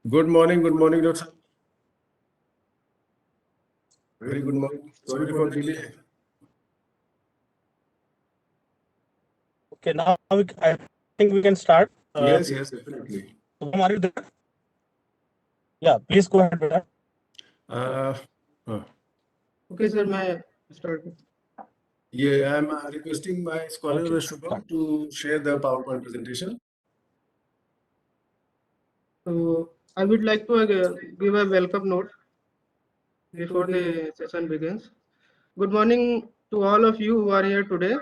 Good morning, Doctor. Very good morning. Sorry for delay. Okay, now I think we can start. Yes, definitely. Shubham, are you there? Yeah, please go ahead with that. Uh, uh, Okay, sir, may I start? yeah, I'm requesting my scholar Okay, Shubham to share the PowerPoint presentation. So I would like to give a welcome note before the session begins. Good morning to all of you who are here today.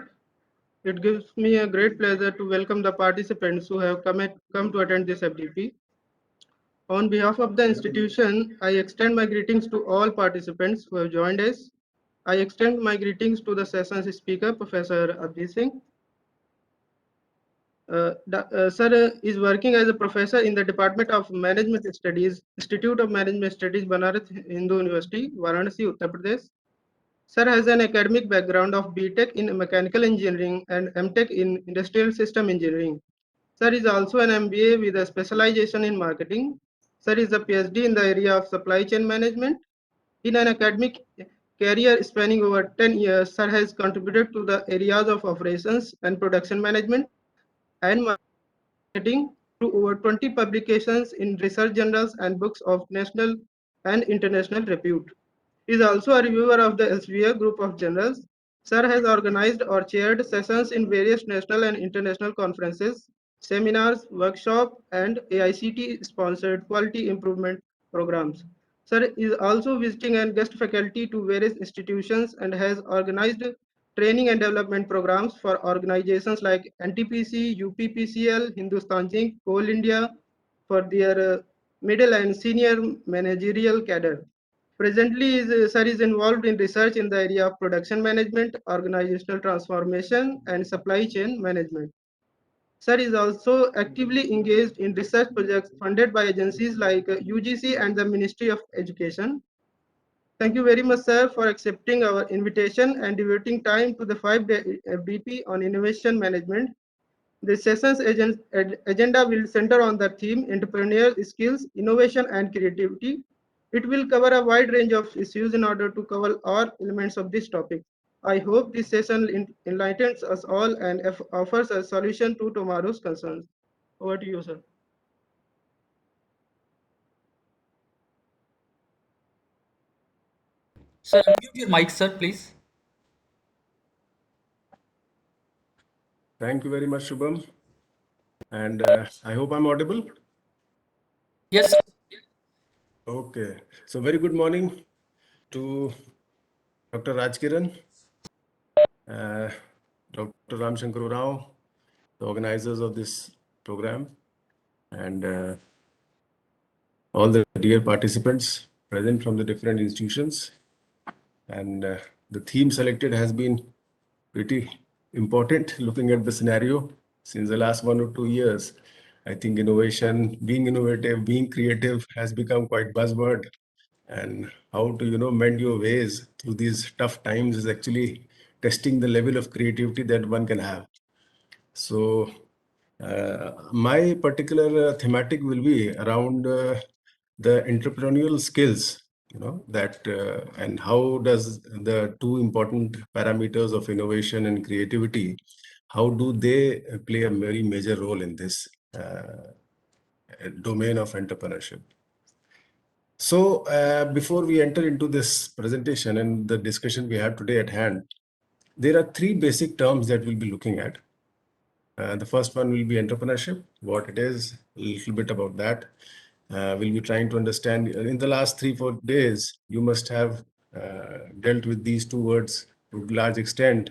It gives me a great pleasure to welcome the participants who have come to attend this FDP. On behalf of the institution, I extend my greetings to all participants who have joined us. I extend my greetings to the session's speaker, Professor Abhijeet Singh. Sir is working as a professor in the Department of Management Studies, Institute of Management Studies, Banaras Hindu University, Varanasi, Uttar Pradesh. Sir has an academic background of BTech in Mechanical Engineering and MTech in Industrial System Engineering. Sir is also an MBA with a specialization in marketing. Sir is a PhD in the area of supply chain management. In an academic career spanning over 10 years, Sir has contributed to the areas of operations and production management and marketing through over 20 publications in research journals and books of national and international repute. He is also a reviewer of the Elsevier group of journals. Sir has organized or chaired sessions in various national and international conferences, seminars, workshops, and AICT-sponsored quality improvement programs. Sir is also visiting and guest faculty to various institutions and has organized training and development programs for organizations like NTPC, UPPCL, Hindustan Zinc, Coal India for their middle and senior managerial cadre. Presently, Sir is involved in research in the area of production management, organizational transformation, and supply chain management. Sir is also actively engaged in research projects funded by agencies like UGC and the Ministry of Education. Thank you very much, sir, for accepting our invitation and devoting time to the 5-day FDP on innovation management. The session's agenda will center on the theme entrepreneurial skills, innovation, and creativity. It will cover a wide range of issues in order to cover all elements of this topic. I hope this session enlightens us all and offers a solution to tomorrow's concerns. Over to you, sir. Sir, unmute your mic, sir, please. Thank you very much, Shubham. And I hope I'm audible. Yes, sir. Okay. So very good morning to Dr. Rajkiran, Dr. Ramshankar Rao, the organizers of this program, and all the dear participants present from the different institutions. And the theme selected has been pretty important looking at the scenario since the last 1 or 2 years. I think innovation, being innovative, being creative has become quite buzzword. And how to, mend your ways through these tough times is actually testing the level of creativity that one can have. So my particular thematic will be around the entrepreneurial skills, that and how does the two important parameters of innovation and creativity, how do they play a very major role in this domain of entrepreneurship. So before we enter into this presentation and the discussion we have today at hand, there are three basic terms that we'll be looking at. The first one will be entrepreneurship, what it is, a little bit about that. We'll be trying to understand. In the last 3-4 days, you must have dealt with these two words to a large extent,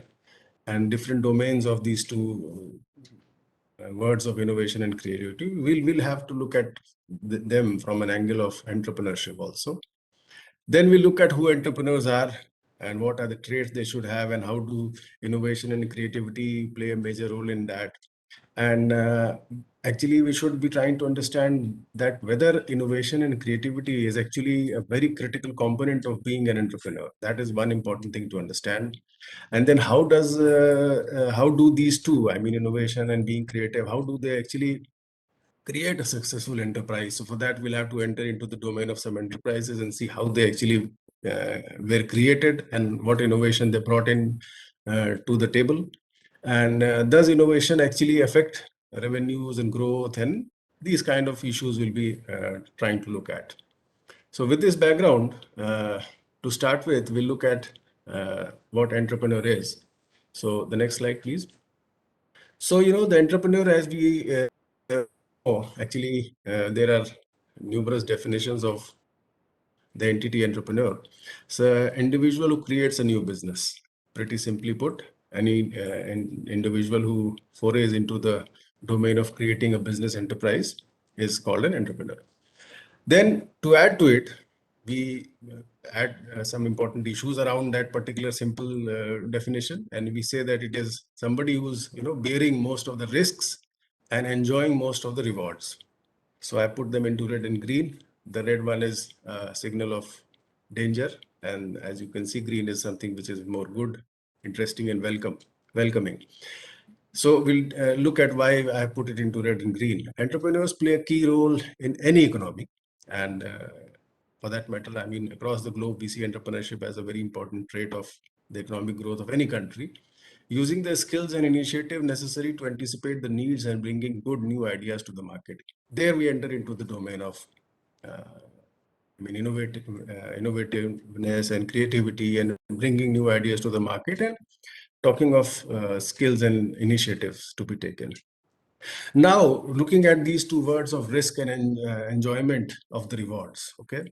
and different domains of these two words of innovation and creativity. We'll have to look at them from an angle of entrepreneurship also. Then we look at who entrepreneurs are and what are the traits they should have, and how do innovation and creativity play a major role in that. And actually, we should be trying to understand that whether innovation and creativity is actually a very critical component of being an entrepreneur. That is one important thing to understand. And then how do these two, I mean, innovation and being creative, how do they actually create a successful enterprise. So for that, we'll have to enter into the domain of some enterprises and see how they actually were created and what innovation they brought in to the table. And does innovation actually affect revenues and growth? And these kind of issues we'll be trying to look at. So with this background, to start with, we'll look at what entrepreneur is. So the next slide, please. So, the entrepreneur, as we know, actually, there are numerous definitions of the entity entrepreneur. So, individual who creates a new business. Pretty simply put, any individual who forays into the domain of creating a business enterprise is called an entrepreneur. Then, to add to it, we add some important issues around that particular simple definition, and we say that it is somebody who's bearing most of the risks and enjoying most of the rewards. So I put them into red and green. The red one is a signal of danger, and as you can see, green is something which is more good, interesting, and welcoming. So we'll look at why I put it into red and green. Entrepreneurs play a key role in any economy, and for that matter, I mean, across the globe, we see entrepreneurship as a very important trait of the economic growth of any country, using the skills and initiative necessary to anticipate the needs and bringing good new ideas to the market. There we enter into the domain of innovativeness and creativity and bringing new ideas to the market, and talking of skills and initiatives to be taken. Now, looking at these two words of risk and enjoyment of the rewards, okay?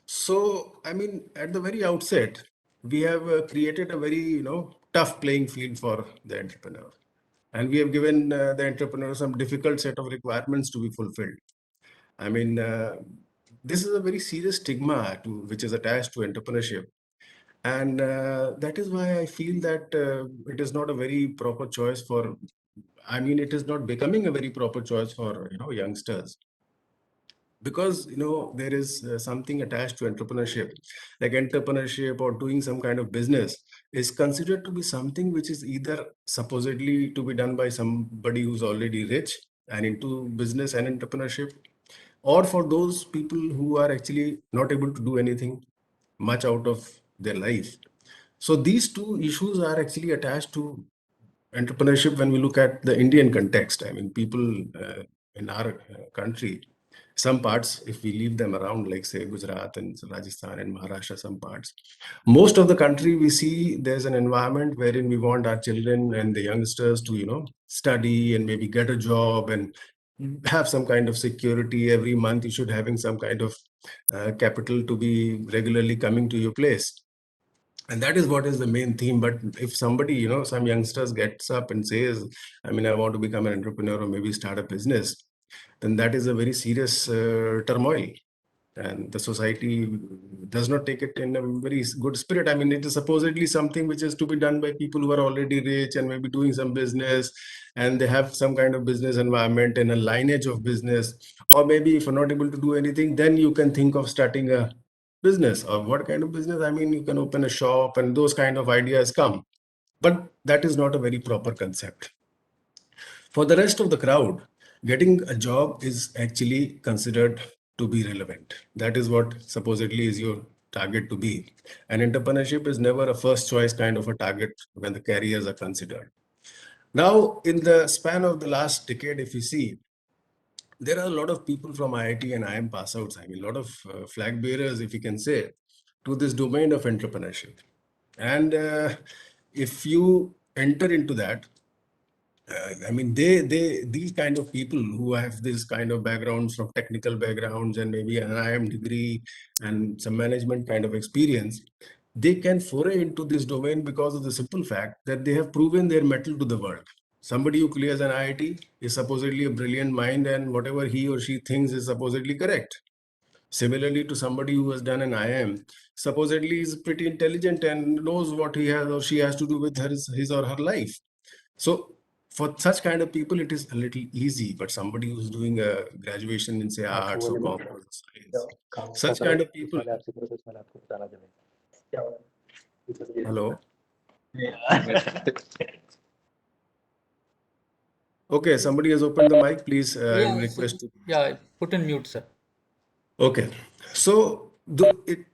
So, I mean, at the very outset, we have created a very, tough playing field for the entrepreneur. And we have given the entrepreneur some difficult set of requirements to be fulfilled. I mean, this is a very serious stigma which is attached to entrepreneurship. And that is why I feel that it is not a very proper choice for, I mean, it is not becoming a very proper choice for, youngsters. Because, there is something attached to entrepreneurship, like entrepreneurship or doing some kind of business is considered to be something which is either supposedly to be done by somebody who's already rich and into business and entrepreneurship, or for those people who are actually not able to do anything much out of their life. So these two issues are actually attached to entrepreneurship when we look at the Indian context. I mean, people in our country, some parts, if we leave them around, like say Gujarat and Rajasthan and Maharashtra, some parts, most of the country, we see there's an environment wherein we want our children and the youngsters to, study and maybe get a job and have some kind of security. Every month you should having some kind of capital to be regularly coming to your place. And that is what is the main theme. But if somebody, some youngsters gets up and says, I mean, I want to become an entrepreneur or maybe start a business, then that is a very serious turmoil. And the society does not take it in a very good spirit. I mean, it is supposedly something which is to be done by people who are already rich and maybe doing some business, and they have some kind of business environment and a lineage of business. Or maybe if you're not able to do anything, then you can think of starting a business. Or what kind of business? I mean, you can open a shop and those kind of ideas come. But that is not a very proper concept. For the rest of the crowd, getting a job is actually considered to be relevant. That is what supposedly is your target to be. And entrepreneurship is never a first choice kind of a target when the careers are considered. Now, in the span of the last decade, if you see, there are a lot of people from IIT and IIM pass outs. I mean, a lot of flag bearers, if you can say, to this domain of entrepreneurship. And if you enter into that, I mean, these kind of people who have this kind of backgrounds from technical backgrounds and maybe an IIM degree and some management kind of experience, they can foray into this domain because of the simple fact that they have proven their mettle to the world. Somebody who clears an IIT is supposedly a brilliant mind, and whatever he or she thinks is supposedly correct. Similarly to somebody who has done an IIM, supposedly is pretty intelligent and knows what he has or she has to do with his or her life. So for such kind of people, it is a little easy. But somebody who's doing a graduation in say arts or commerce, science, such kind of people. Hello. Okay, somebody has opened the mic. Please, I will Yeah, sir. request. Yeah, put in mute, sir. Okay, so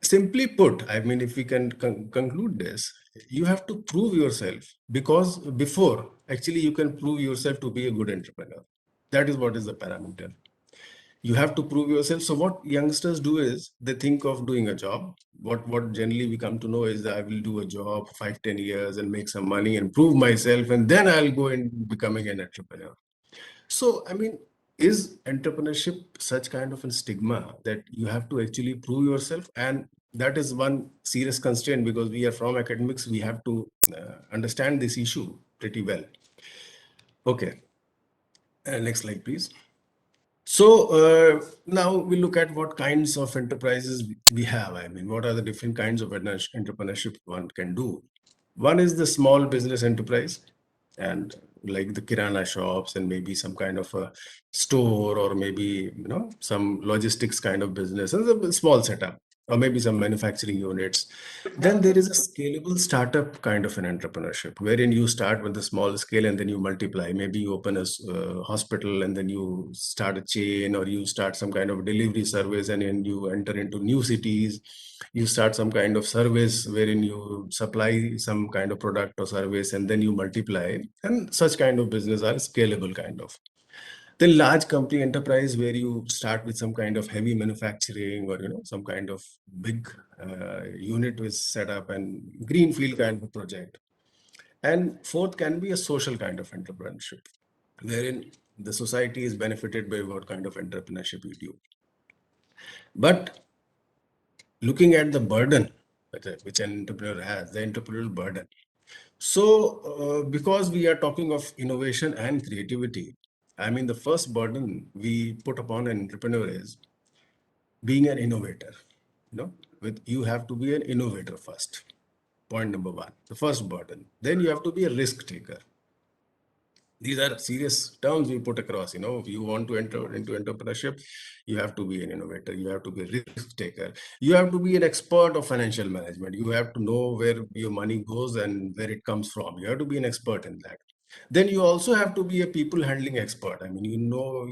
simply put, I mean, if we can conclude this, you have to prove yourself, because before actually you can prove yourself to be a good entrepreneur. That is what is the parameter. You have to prove yourself. So what youngsters do is they think of doing a job. What generally we come to know is that I will do a job for 5-10 years and make some money and prove myself, and then I'll go in becoming an entrepreneur. So, I mean, is entrepreneurship such kind of a stigma that you have to actually prove yourself? And that is one serious constraint, because we are from academics, we have to understand this issue pretty well. Okay, next slide, please. So now we look at what kinds of enterprises we have. I mean, what are the different kinds of entrepreneurship one can do? One is the small business enterprise, and like the kirana shops and maybe some kind of a store, or maybe some logistics kind of business, and a small setup, or maybe some manufacturing units. Then there is a scalable startup kind of an entrepreneurship, wherein you start with the small scale and then you multiply. Maybe you open a hospital and then you start a chain, or you start some kind of delivery service, and then you enter into new cities. You start some kind of service wherein you supply some kind of product or service, and then you multiply. And such kind of business are scalable kind of. The large company enterprise, where you start with some kind of heavy manufacturing, or some kind of big unit was set up, and greenfield kind of project. And fourth can be a social kind of entrepreneurship, wherein the society is benefited by what kind of entrepreneurship you do. But looking at the burden which an entrepreneur has, the entrepreneurial burden. So, because we are talking of innovation and creativity, I mean, the first burden we put upon an entrepreneur is being an innovator. You have to be an innovator first. Point number one, the first burden. Then you have to be a risk taker. These are serious terms we put across. If you want to enter into entrepreneurship, you have to be an innovator, you have to be a risk taker, you have to be an expert of financial management, you have to know where your money goes and where it comes from. You have to be an expert in that. Then you also have to be a people handling expert. I mean,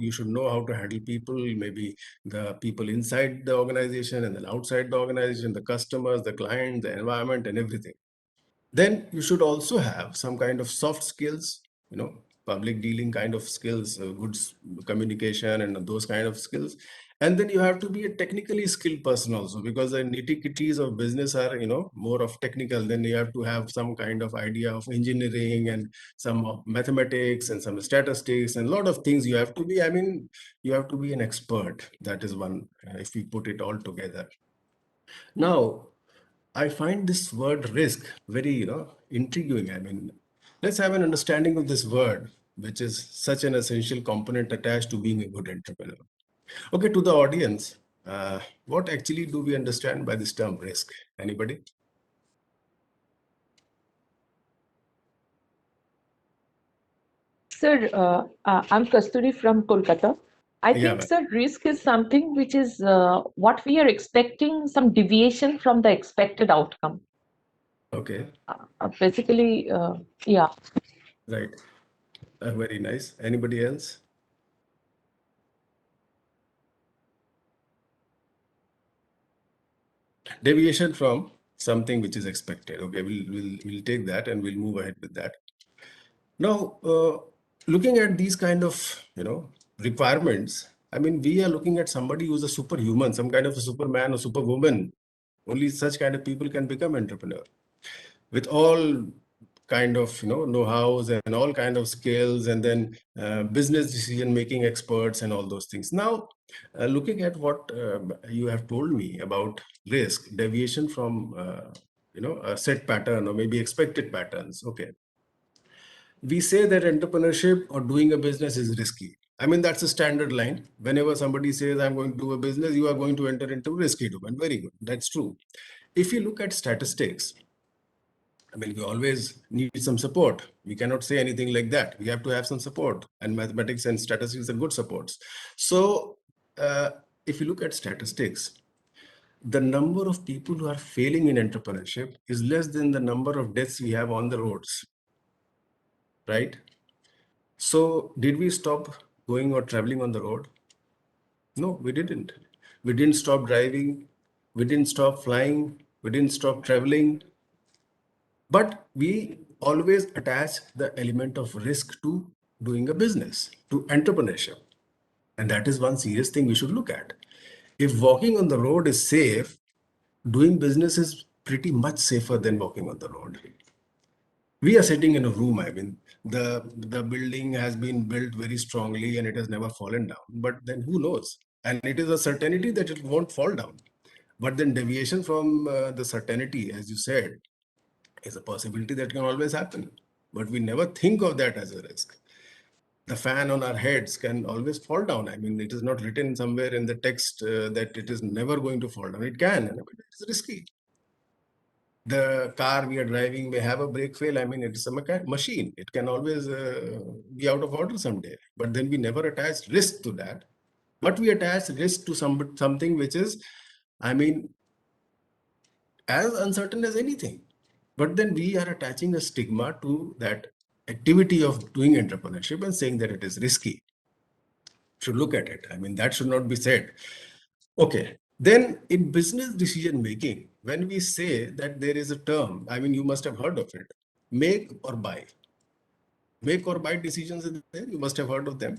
you should know how to handle people, maybe the people inside the organization and then outside the organization, the customers, the client, the environment, and everything. Then you should also have some kind of soft skills, public dealing kind of skills, communication, and those kind of skills. And then you have to be a technically skilled person also, because the nitty-gritties of business are, more of technical. Then you have to have some kind of idea of engineering, and some of mathematics, and some statistics, and a lot of things you have to be. I mean, you have to be an expert. That is one, if we put it all together. Now, I find this word risk very, intriguing. I mean, let's have an understanding of this word, which is such an essential component attached to being a good entrepreneur. Okay, to the audience, what actually do we understand by this term risk? Anybody? Sir, I'm Kasturi from Kolkata. I Yeah, think, sir, risk is something which is what we are expecting, some deviation from the expected outcome. okay, Basically, yeah. right. Very nice. Anybody else? Deviation from something which is expected. Okay, we'll take that and we'll move ahead with that. Now, looking at these kind of requirements, I mean, we are looking at somebody who's a superhuman, some kind of a superman or superwoman. Only such kind of people can become entrepreneur, with all kind of know-hows and all kind of skills, and then business decision making experts and all those things. Now, looking at what you have told me about risk, deviation from a set pattern or maybe expected patterns. Okay, we say that entrepreneurship or doing a business is risky. I mean, that's a standard line. Whenever somebody says, I'm going to do a business, you are going to enter into risky domain. Very good. That's true. If you look at statistics, I mean, we always need some support. We cannot say anything like that. We have to have some support, and mathematics and statistics are good supports. So, if you look at statistics, the number of people who are failing in entrepreneurship is less than the number of deaths we have on the roads, right? So did we stop going or traveling on the road? No, we didn't. We didn't stop driving. We didn't stop flying. We didn't stop traveling. But we always attach the element of risk to doing a business, to entrepreneurship. And that is one serious thing we should look at. If walking on the road is safe, doing business is pretty much safer than walking on the road. We are sitting in a room. I mean, the building has been built very strongly and it has never fallen down. But then who knows? And it is a certainty that it won't fall down. But then deviation from the certainty, as you said, is a possibility that can always happen. But we never think of that as a risk. The fan on our heads can always fall down. I mean, it is not written somewhere in the text that it is never going to fall down. It can, and it's risky. The car we are driving may have a brake fail. I mean, it's a machine. It can always be out of order someday. But then we never attach risk to that. But we attach risk to something which is, I mean, as uncertain as anything. But then we are attaching a stigma to that activity of doing entrepreneurship and saying that it is risky. Should look at it. I mean, that should not be said. Okay. Then in business decision making, when we say that there is a term, I mean, you must have heard of it, make or buy. Make or buy decisions are there. You must have heard of them.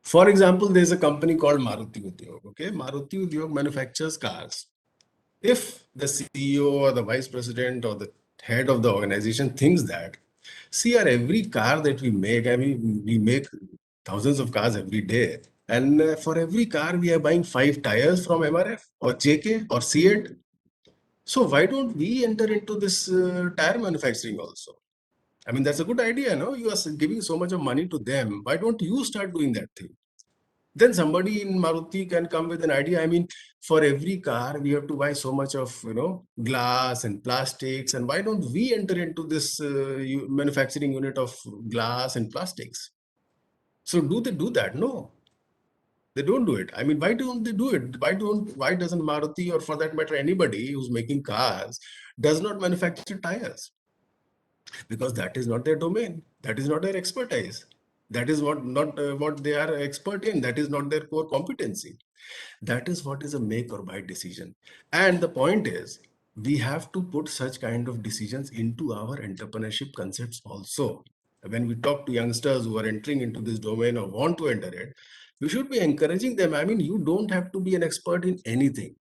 For example, there's a company called Maruti Udyog. Okay. Maruti Udyog manufactures cars. If the CEO or the vice president or the head of the organization thinks that, see, our every car that we make, I mean, we make thousands of cars every day. And for every car, we are buying 5 tires from MRF or JK or C8. So why don't we enter into this tire manufacturing also? I mean, that's a good idea, no? You are giving so much of money to them. Why don't you start doing that thing? Then somebody in Maruti can come with an idea. I mean, for every car, we have to buy so much of, glass and plastics. And why don't we enter into this manufacturing unit of glass and plastics? So do they do that? No, they don't do it. I mean, why don't they do it? Why doesn't Maruti, or for that matter, anybody who's making cars, does not manufacture tires? Because that is not their domain. That is not their expertise. That is not what they are expert in. That is not their core competency. That is what is a make or buy decision. And the point is, we have to put such kind of decisions into our entrepreneurship concepts also. When we talk to youngsters who are entering into this domain or want to enter it, we should be encouraging them. I mean, you don't have to be an expert in anything.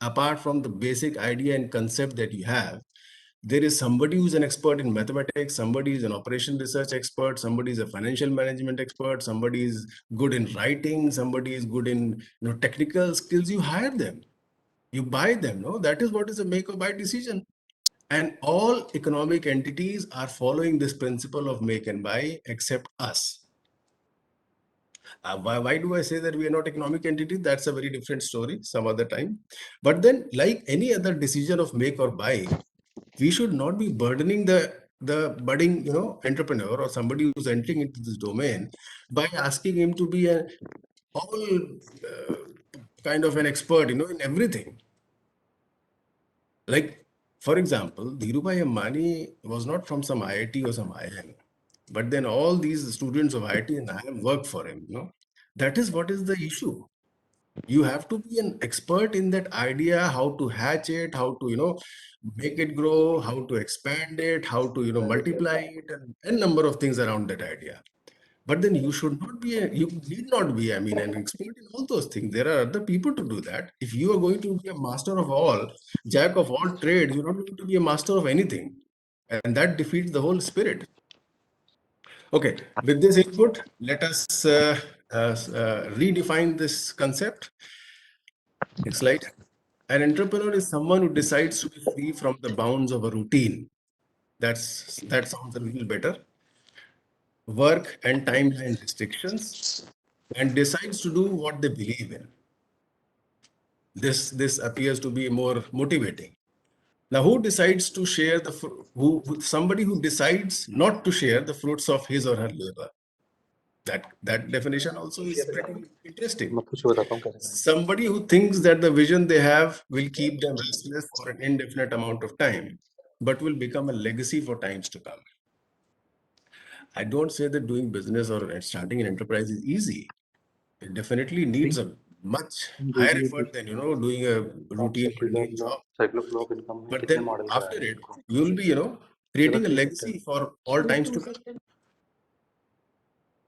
Apart from the basic idea and concept that you have, there is somebody who's an expert in mathematics, somebody is an operation research expert, somebody is a financial management expert, somebody is good in writing, somebody is good in technical skills. You hire them, you buy them. No, that is what is a make or buy decision. And all economic entities are following this principle of make and buy except us. Why do I say that we are not economic entity? That's a very different story some other time. But then, like any other decision of make or buy, we should not be burdening the budding entrepreneur or somebody who's entering into this domain by asking him to be a all kind of an expert in everything. Like, for example, Dhirubhai Ambani was not from some IIT or some IIM, but then all these students of IIT and IIM work for him. That is what is the issue. You have to be an expert in that idea, how to hatch it, how to make it grow, how to expand it, how to multiply it, and a number of things around that idea. But then you should not be you need not be, I mean, an expert in all those things. There are other people to do that. If you are going to be a master of all, jack of all trades, you're not going to be a master of anything, and that defeats the whole spirit. Okay, with this input, let us redefine this concept. Next slide. An entrepreneur is someone who decides to be free from the bounds of a routine. That sounds a little better. Work and timeline restrictions, and decides to do what they believe in. This appears to be more motivating. Now, who decides to share the somebody who decides not to share the fruits of his or her labor? That definition also is pretty interesting. Somebody who thinks that the vision they have will keep them restless for an indefinite amount of time, but will become a legacy for times to come. I don't say that doing business or starting an enterprise is easy. It definitely needs a much higher effort than, doing a routine mundane job. But then after it, you'll be, creating a legacy for all times to come.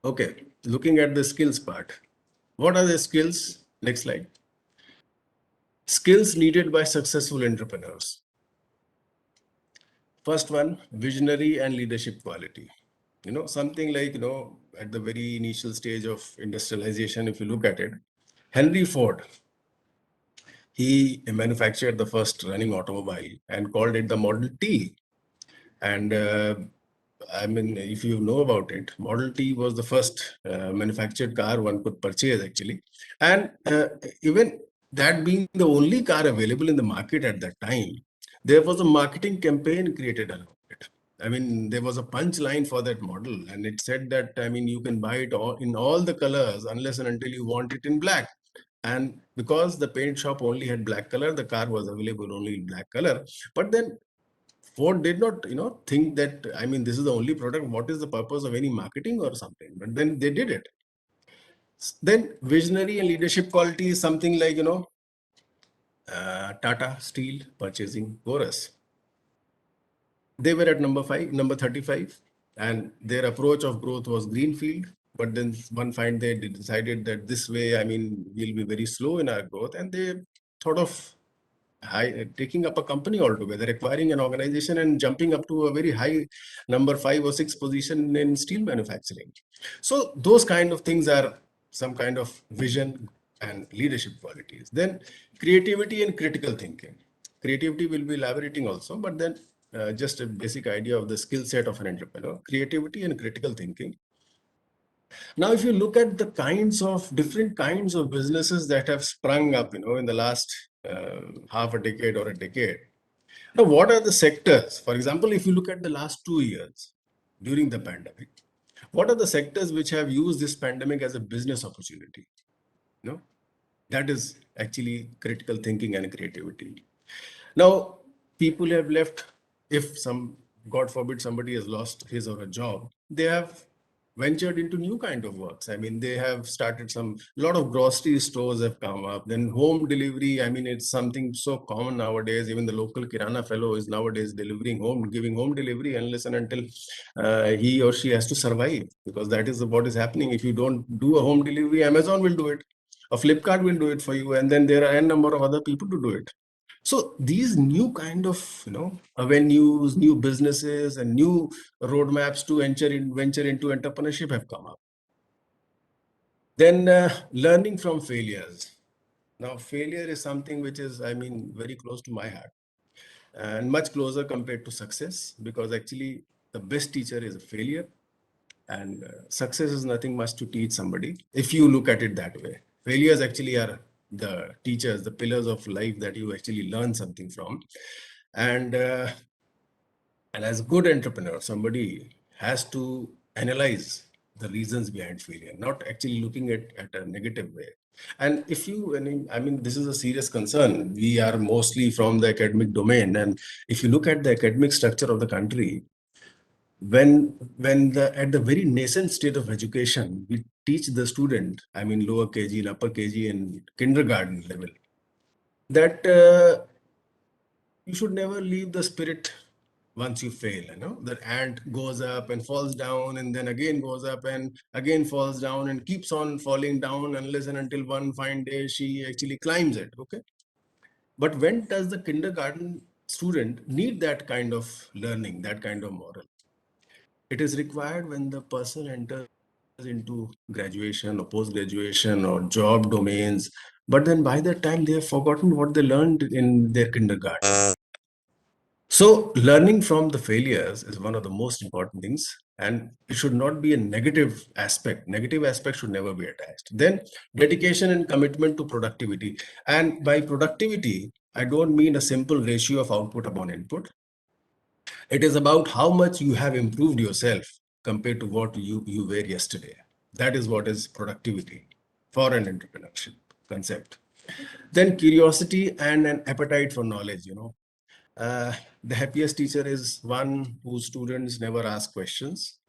Okay, looking at the skills part. What are the skills? Next slide. Skills needed by successful entrepreneurs. First one, visionary and leadership quality. Something like, at the very initial stage of industrialization, if you look at it, Henry Ford, he manufactured the first running automobile and called it the Model T. And I mean, if you know about it, Model T was the first manufactured car one could purchase actually. And even that being the only car available in the market at that time, there was a marketing campaign created around it. I mean, there was a punchline for that model, and it said that, I mean, you can buy it all in all the colors unless and until you want it in black. And because the paint shop only had black color, the car was available only in black color. But then Ford did not, think that, I mean, this is the only product. What is the purpose of any marketing or something? But then they did it. Then visionary and leadership quality is something like, Tata Steel purchasing Chorus. They were at number 35, and their approach of growth was greenfield. But then one fine they decided that this way, I mean, we'll be very slow in our growth, and they thought of taking up a company altogether, acquiring an organization and jumping up to a very high number 5 or 6 position in steel manufacturing. So those kind of things are some kind of vision and leadership qualities. Then creativity and critical thinking. Creativity will be elaborating also, but then just a basic idea of the skill set of an entrepreneur, creativity and critical thinking. Now, if you look at the different kinds of businesses that have sprung up, in the last half a decade or a decade. Now, what are the sectors? For example, if you look at the last 2 years during the pandemic, what are the sectors which have used this pandemic as a business opportunity? That is actually critical thinking and creativity. Now, people have left, if God forbid, somebody has lost his or her job, they have ventured into new kind of works. I mean, they have started a lot of grocery stores have come up. Then home delivery, I mean, it's something so common nowadays. Even the local Kirana fellow is nowadays giving home delivery unless and until he or she has to survive, because that is what is happening. If you don't do a home delivery, Amazon will do it. A Flipkart will do it for you, and then there are n number of other people to do it. So these new kind of avenues, new businesses, and new roadmaps to venture into entrepreneurship have come up. Then learning from failures. Now, failure is something which is, I mean, very close to my heart, and much closer compared to success, because actually the best teacher is a failure, and success is nothing much to teach somebody if you look at it that way. Failures actually are the teachers, the pillars of life that you actually learn something from. And as a good entrepreneur, somebody has to analyze the reasons behind failure, not actually looking at a negative way. And I mean, this is a serious concern. We are mostly from the academic domain. And if you look at the academic structure of the country, when at the very nascent state of education, we teach the student, I mean, lower KG and upper KG and kindergarten level, that you should never leave the spirit once you fail. That ant goes up and falls down, and then again goes up and again falls down and keeps on falling down unless and until one fine day she actually climbs it. Okay. But when does the kindergarten student need that kind of learning, that kind of moral? It is required when the person enters into graduation or post-graduation or job domains, but then by that time they have forgotten what they learned in their kindergarten. So learning from the failures is one of the most important things, and it should not be a negative aspect. Negative aspect should never be attached. Then dedication and commitment to productivity. And by productivity, I don't mean a simple ratio of output upon input. It is about how much you have improved yourself compared to what you were yesterday. That is what is productivity for an entrepreneurship concept. Then curiosity and an appetite for knowledge. The happiest teacher is one whose students never ask questions.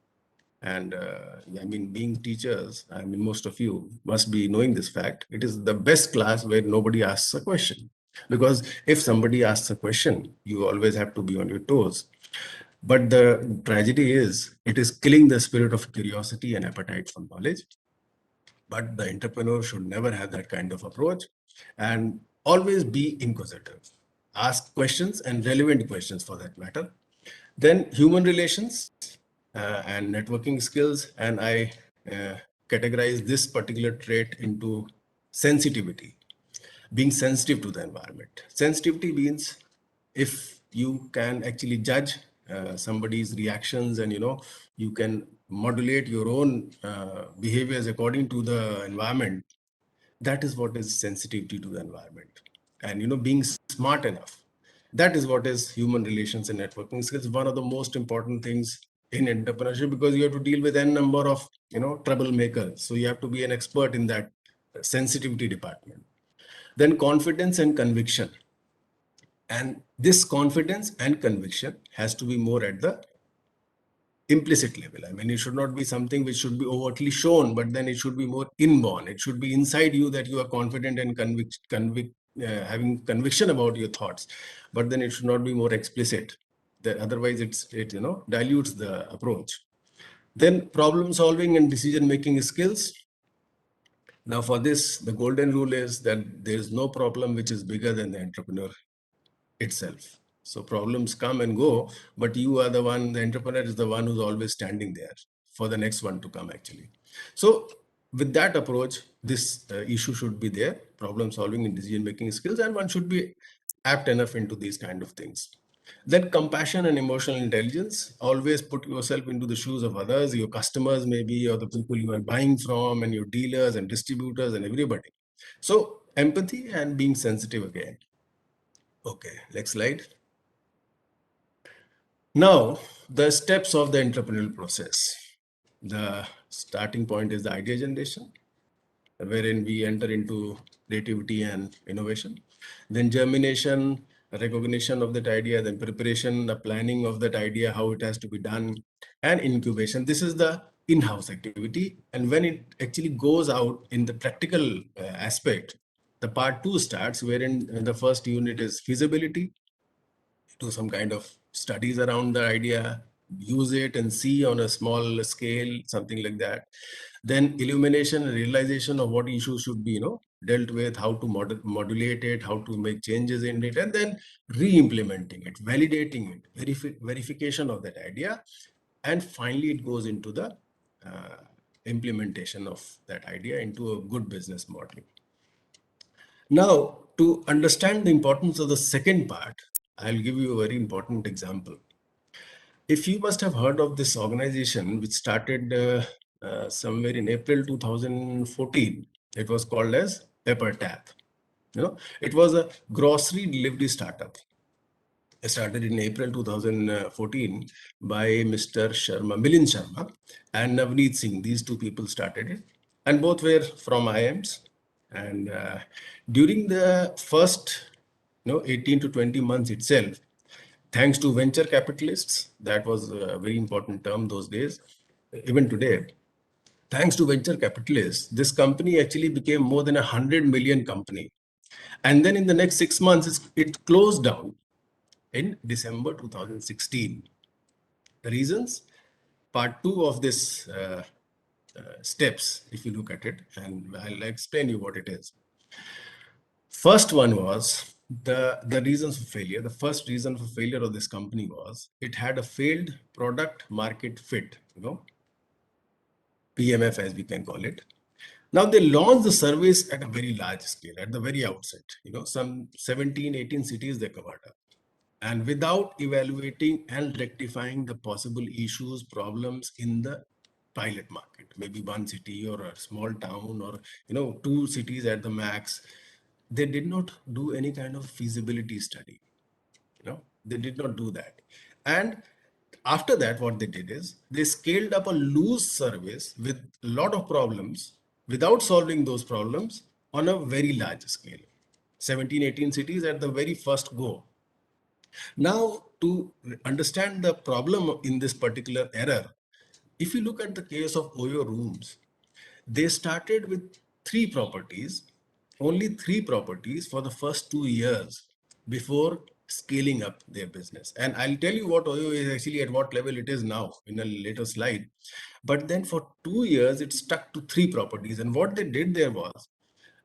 And I mean, being teachers, I mean, most of you must be knowing this fact. It is the best class where nobody asks a question. Because if somebody asks a question, you always have to be on your toes. But the tragedy is, it is killing the spirit of curiosity and appetite for knowledge. But the entrepreneur should never have that kind of approach and always be inquisitive. Ask questions and relevant questions for that matter. Then human relations and networking skills. And I categorize this particular trait into sensitivity, being sensitive to the environment. Sensitivity means if you can actually judge somebody's reactions, and you can modulate your own behaviors according to the environment. That is what is sensitivity to the environment. And being smart enough, that is what is human relations and networking skills. One of the most important things in entrepreneurship, because you have to deal with n number of troublemakers, so you have to be an expert in that sensitivity department. Then confidence and conviction. And this confidence and conviction has to be more at the implicit level. I mean, it should not be something which should be overtly shown, but then it should be more inborn. It should be inside you that you are confident and having conviction about your thoughts. But then it should not be more explicit. That otherwise it dilutes the approach. Then problem solving and decision making skills. Now, for this, the golden rule is that there is no problem which is bigger than the entrepreneur itself. So problems come and go, but you are the one, the entrepreneur is the one who's always standing there for the next one to come, actually. So with that approach, this issue should be there, problem solving and decision making skills, and one should be apt enough into these kind of things. Then compassion and emotional intelligence. Always put yourself into the shoes of others, your customers maybe, or the people you are buying from, and your dealers and distributors and everybody. So empathy and being sensitive again. Okay, next slide. Now, the steps of the entrepreneurial process. The starting point is the idea generation, wherein we enter into creativity and innovation. Then germination, recognition of that idea, then preparation, the planning of that idea, how it has to be done, and incubation. This is the in-house activity. And when it actually goes out in the practical aspect, the part two starts, wherein the first unit is feasibility, do some kind of studies around the idea, use it and see on a small scale, something like that. Then illumination and realization of what issues should be, dealt with, how to modulate it, how to make changes in it, and then re-implementing it, validating it, verification of that idea. And finally, it goes into the implementation of that idea into a good business model. Now, to understand the importance of the second part, I'll give you a very important example. If you must have heard of this organization, which started somewhere in April 2014, it was called as Pepper Tap. It was a grocery delivery startup. It started in April 2014 by Mr. Milind Sharma and Navneet Singh. These two people started it, and both were from IIMs. And during the first 18 to 20 months itself, thanks to venture capitalists, that was a very important term those days, even today, thanks to venture capitalists, this company actually became more than 100 million company. And then in the next 6 months, it closed down in December 2016. The reasons? Part two of this steps, if you look at it, and I'll explain you what it is. First one was the reasons for failure. The first reason for failure of this company was it had a failed product market fit, PMF as we can call it. Now they launched the service at a very large scale, at the very outset, some 17, 18 cities they covered up. And without evaluating and rectifying the possible issues, problems in the pilot market, maybe one city or a small town or, two cities at the max, they did not do any kind of feasibility study. They did not do that. And after that, what they did is they scaled up a loose service with a lot of problems without solving those problems on a very large scale. 17, 18 cities at the very first go. Now, to understand the problem in this particular error, if you look at the case of Oyo Rooms, they started with 3 properties, only 3 properties for the first 2 years before scaling up their business. And I'll tell you what Oyo is actually at what level it is now in a later slide. But then for 2 years, it stuck to 3 properties. And what they did there was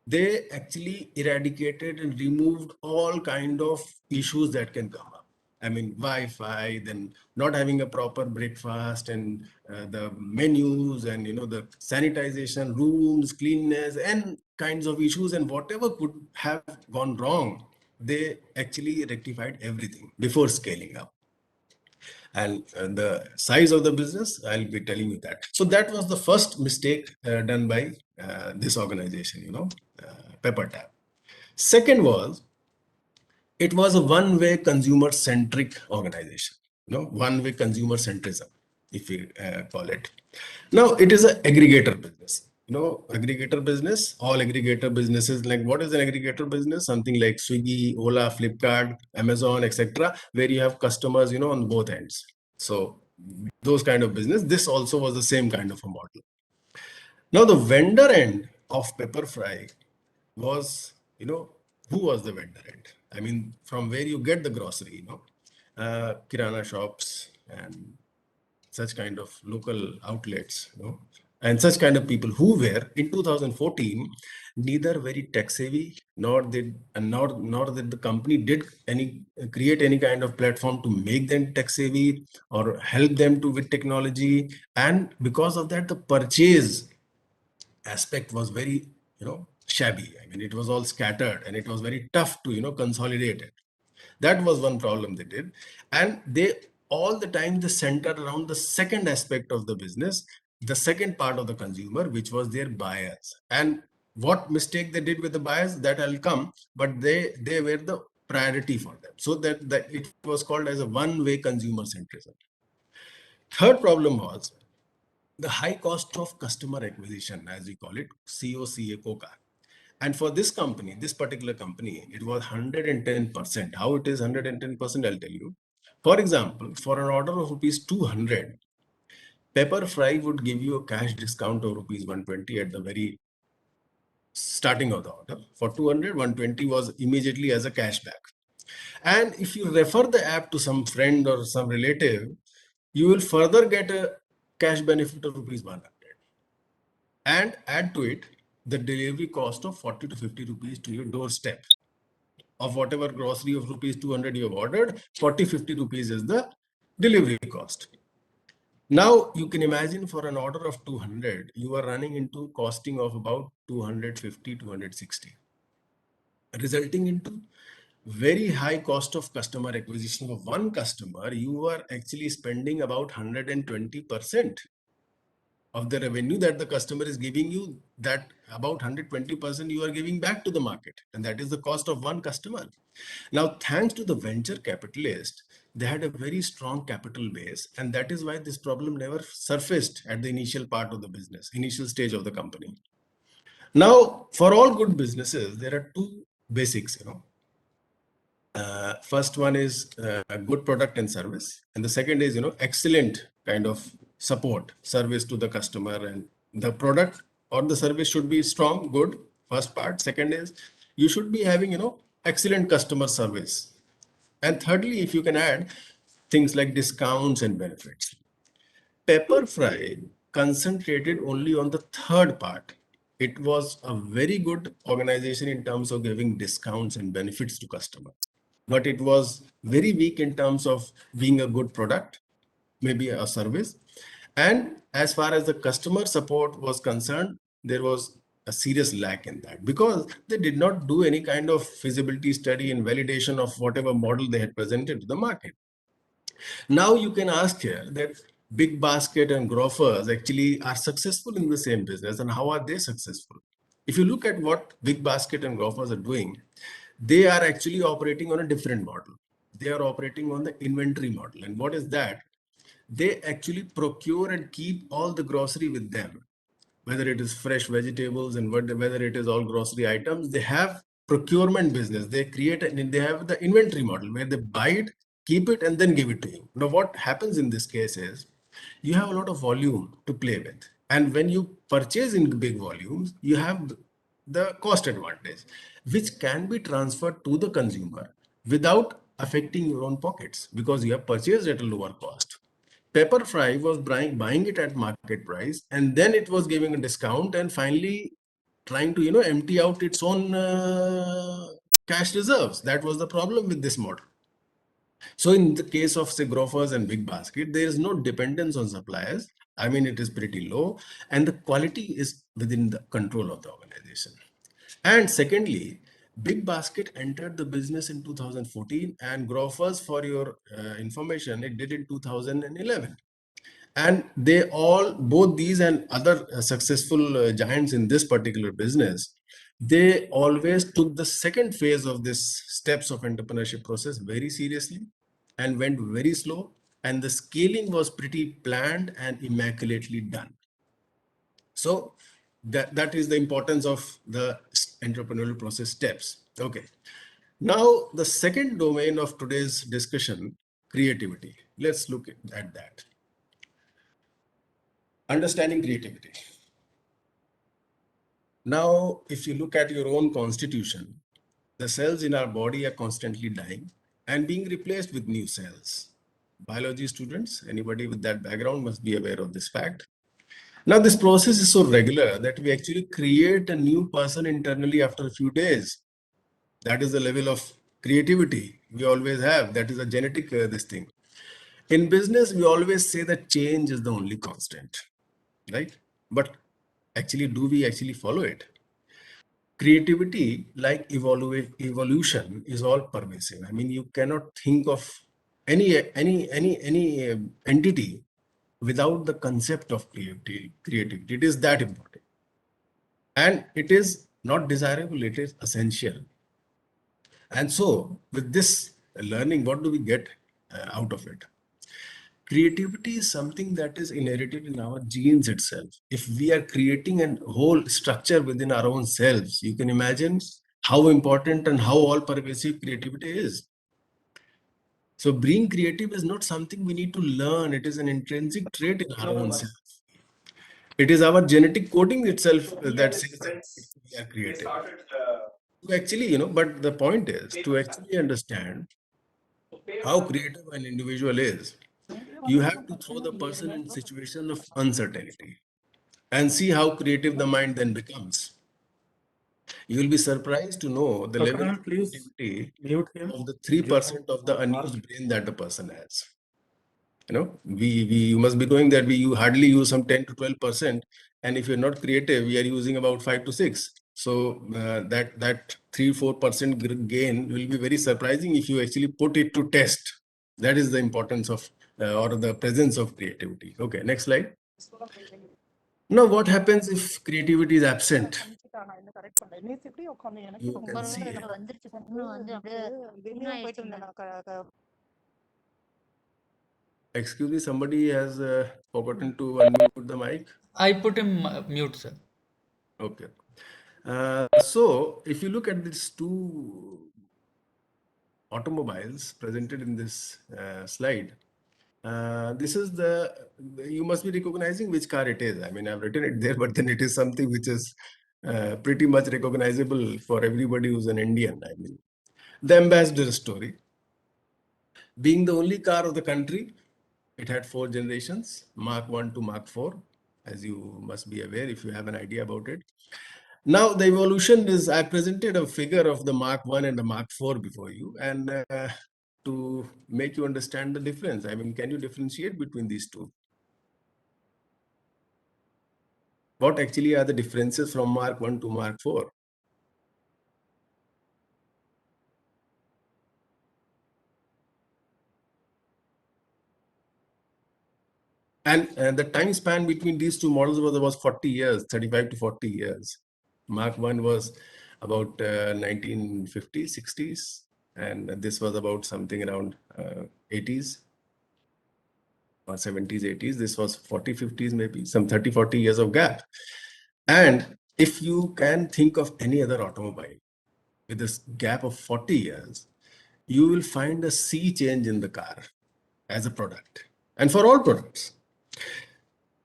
they actually eradicated and removed all kind of issues that can come up. I mean, Wi-Fi, then not having a proper breakfast, and the menus, and the sanitization, rooms, cleanness, and kinds of issues, and whatever could have gone wrong, they actually rectified everything before scaling up. And the size of the business, I'll be telling you that. So that was the first mistake done by this organization, PepperTap. Second was, it was a one-way consumer-centric organization, one-way consumer centrism, if we call it. Now, it is an aggregator business. Aggregator business, all aggregator businesses, like what is an aggregator business? Something like Swiggy, Ola, Flipkart, Amazon, etc., where you have customers, on both ends. So those kind of business, this also was the same kind of a model. Now, the vendor end of Pepperfry was, who was the vendor end? I mean, from where you get the grocery, kirana shops and such kind of local outlets, and such kind of people who were in 2014 neither very tech savvy, nor that the company did create any kind of platform to make them tech savvy or help them to with technology. And because of that, the purchase aspect was very, shabby. I mean, it was all scattered and it was very tough to, consolidate it. That was one problem they did. And they all the time they centered around the second aspect of the business, the second part of the consumer, which was their buyers. And what mistake they did with the buyers, that I'll come, but they were the priority for them. So that it was called as a one-way consumer centrism. Third problem was the high cost of customer acquisition, as we call it, COCA. And for this company, this particular company, it was 110%. How it is 110%, I'll tell you. For example, for an order of rupees 200, Pepperfry would give you a cash discount of rupees 120 at the very starting of the order. For 200, 120 was immediately as a cashback. And if you refer the app to some friend or some relative, you will further get a cash benefit of rupees 100. And add to it the delivery cost of 40 to 50 rupees to your doorstep of whatever grocery of rupees 200 you have ordered. 40, 50 rupees is the delivery cost. Now you can imagine for an order of 200, you are running into costing of about 250, 260, resulting into very high cost of customer acquisition. Of one customer, you are actually spending about 120% of the revenue that the customer is giving you. That about 120% you are giving back to the market, and that is the cost of one customer. Now, thanks to the venture capitalist, they had a very strong capital base, and that is why this problem never surfaced at the initial part of the business, initial stage of the company. Now, for all good businesses, there are two basics, first one is a good product and service, and the second is excellent kind of support service to the customer. And the product or the service should be strong, good, first part. Second is you should be having excellent customer service. And thirdly, if you can add things like discounts and benefits. Pepperfry concentrated only on the third part. It was a very good organization in terms of giving discounts and benefits to customers, but it was very weak in terms of being a good product, maybe a service. And as far as the customer support was concerned, there was a serious lack in that, because they did not do any kind of feasibility study and validation of whatever model they had presented to the market. Now you can ask here that Big Basket and Grofers actually are successful in the same business, and how are they successful? If you look at what Big Basket and Grofers are doing, they are actually operating on a different model. They are operating on the inventory model. And what is that? They actually procure and keep all the grocery with them, whether it is fresh vegetables and whether it is all grocery items. They have procurement business. They they have the inventory model where they buy it, keep it, and then give it to you. Now, what happens in this case is you have a lot of volume to play with. And when you purchase in big volumes, you have the cost advantage, which can be transferred to the consumer without affecting your own pockets because you have purchased at a lower cost. Pepperfry was buying it at market price, and then it was giving a discount and finally trying to empty out its own cash reserves. That was the problem with this model. So in the case of say Grofers and Big Basket, there is no dependence on suppliers. I mean, it is pretty low, and the quality is within the control of the organization. And secondly, Big Basket entered the business in 2014, and Grofers, for your information, it did in 2011. And they all, both these and other successful giants in this particular business, they always took the second phase of this steps of entrepreneurship process very seriously and went very slow. And the scaling was pretty planned and immaculately done. So that is the importance of the entrepreneurial process steps. Okay. Now, the second domain of today's discussion, creativity. Let's look at that. Understanding creativity. Now, if you look at your own constitution, the cells in our body are constantly dying and being replaced with new cells. Biology students, anybody with that background must be aware of this fact. Now, this process is so regular that we actually create a new person internally after a few days. That is the level of creativity we always have. That is a genetic this thing. In business, we always say that change is the only constant, right? But actually, do we actually follow it? Creativity, like evolution, is all pervasive. I mean, you cannot think of any entity without the concept of creativity. It is that important, and it is not desirable. It is essential. And so, with this learning, what do we get out of it? Creativity is something that is inherited in our genes itself. If we are creating a whole structure within our own selves, you can imagine how important and how all pervasive creativity is. So being creative is not something we need to learn. It is an intrinsic trait in our own self. It is our genetic coding itself that says that we are creative. To actually, but the point is to actually understand how creative an individual is, you have to throw the person in situation of uncertainty and see how creative the mind then becomes. You will be surprised to know the level of creativity of the 3% of the unused brain that the person has. You must be knowing that you hardly use some 10 to 12%, and if you're not creative, we are using about 5 to 6. So that 3-4% gain will be very surprising if you actually put it to test. That is the importance of or the presence of creativity. Okay, next slide. Now, what happens if creativity is absent? You can see it. Excuse me, somebody has forgotten to unmute the mic. I put him mute, sir. Okay. So if you look at these two automobiles presented in this slide, this is you must be recognizing which car it is. I mean, I've written it there, but then it is something which is pretty much recognizable for everybody who's an Indian. I mean, the ambassador story. Being the only car of the country, it had 4 generations, Mark 1 to Mark 4, as you must be aware if you have an idea about it. Now, the evolution is, I presented a figure of the Mark 1 and the Mark 4 before you, and to make you understand the difference. I mean, can you differentiate between these two? What actually are the differences from Mark 1 to Mark 4? And the time span between these two models was 40 years, 35 to 40 years. Mark 1 was about 1950s, 60s, and this was about something around 80s or 70s, 80s. This was 40, 50s, maybe some 30, 40 years of gap. And if you can think of any other automobile with this gap of 40 years, you will find a sea change in the car as a product, and for all products.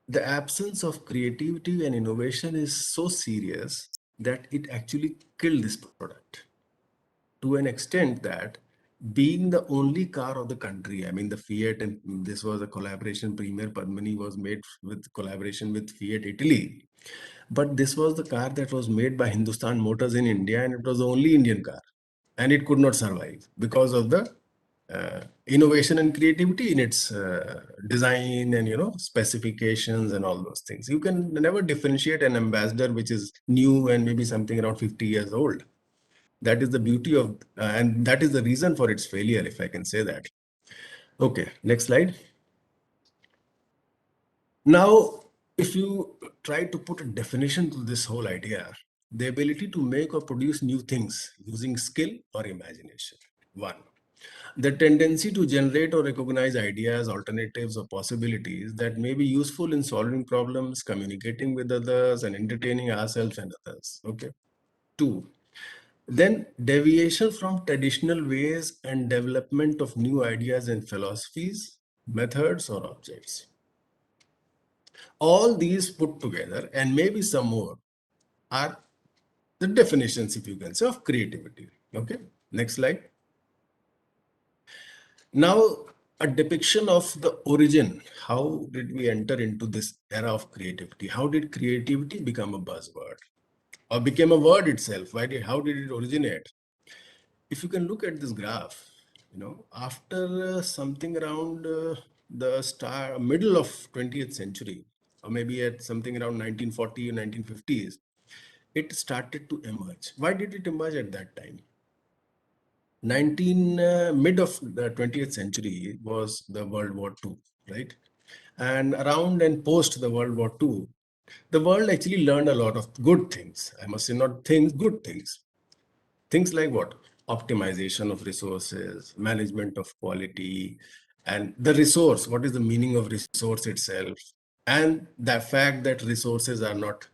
The absence of creativity and innovation is so serious that it actually killed this product to an extent that being the only car of the country, I mean the Fiat, and this was a collaboration, Premier Padmini was made with collaboration with Fiat Italy. But this was the car that was made by Hindustan Motors in India, and it was the only Indian car. And it could not survive because of the innovation and creativity in its design and specifications and all those things. You can never differentiate an ambassador which is new and maybe something around 50 years old. That is the beauty of, and that is the reason for its failure, if I can say that. Okay, next slide. Now, if you try to put a definition to this whole idea, the ability to make or produce new things using skill or imagination. One, the tendency to generate or recognize ideas, alternatives, or possibilities that may be useful in solving problems, communicating with others, and entertaining ourselves and others. Okay. Two, then deviation from traditional ways and development of new ideas and philosophies, methods, or objects. All these put together, and maybe some more, are the definitions, if you can say, of creativity. Okay, next slide. Now, a depiction of the origin. How did we enter into this era of creativity? How did creativity become a buzzword or became a word itself? How did it originate? If you can look at this graph, after something around the middle of 20th century, or maybe at something around 1940 or 1950s, it started to emerge. Why did it emerge at that time? Mid of the 20th century was the World War II, right? And around and post the World War II, the world actually learned a lot of good things. I must say, not things, good things. Things like what? Optimization of resources, management of quality, and the resource. What is the meaning of resource itself? And the fact that resources are not,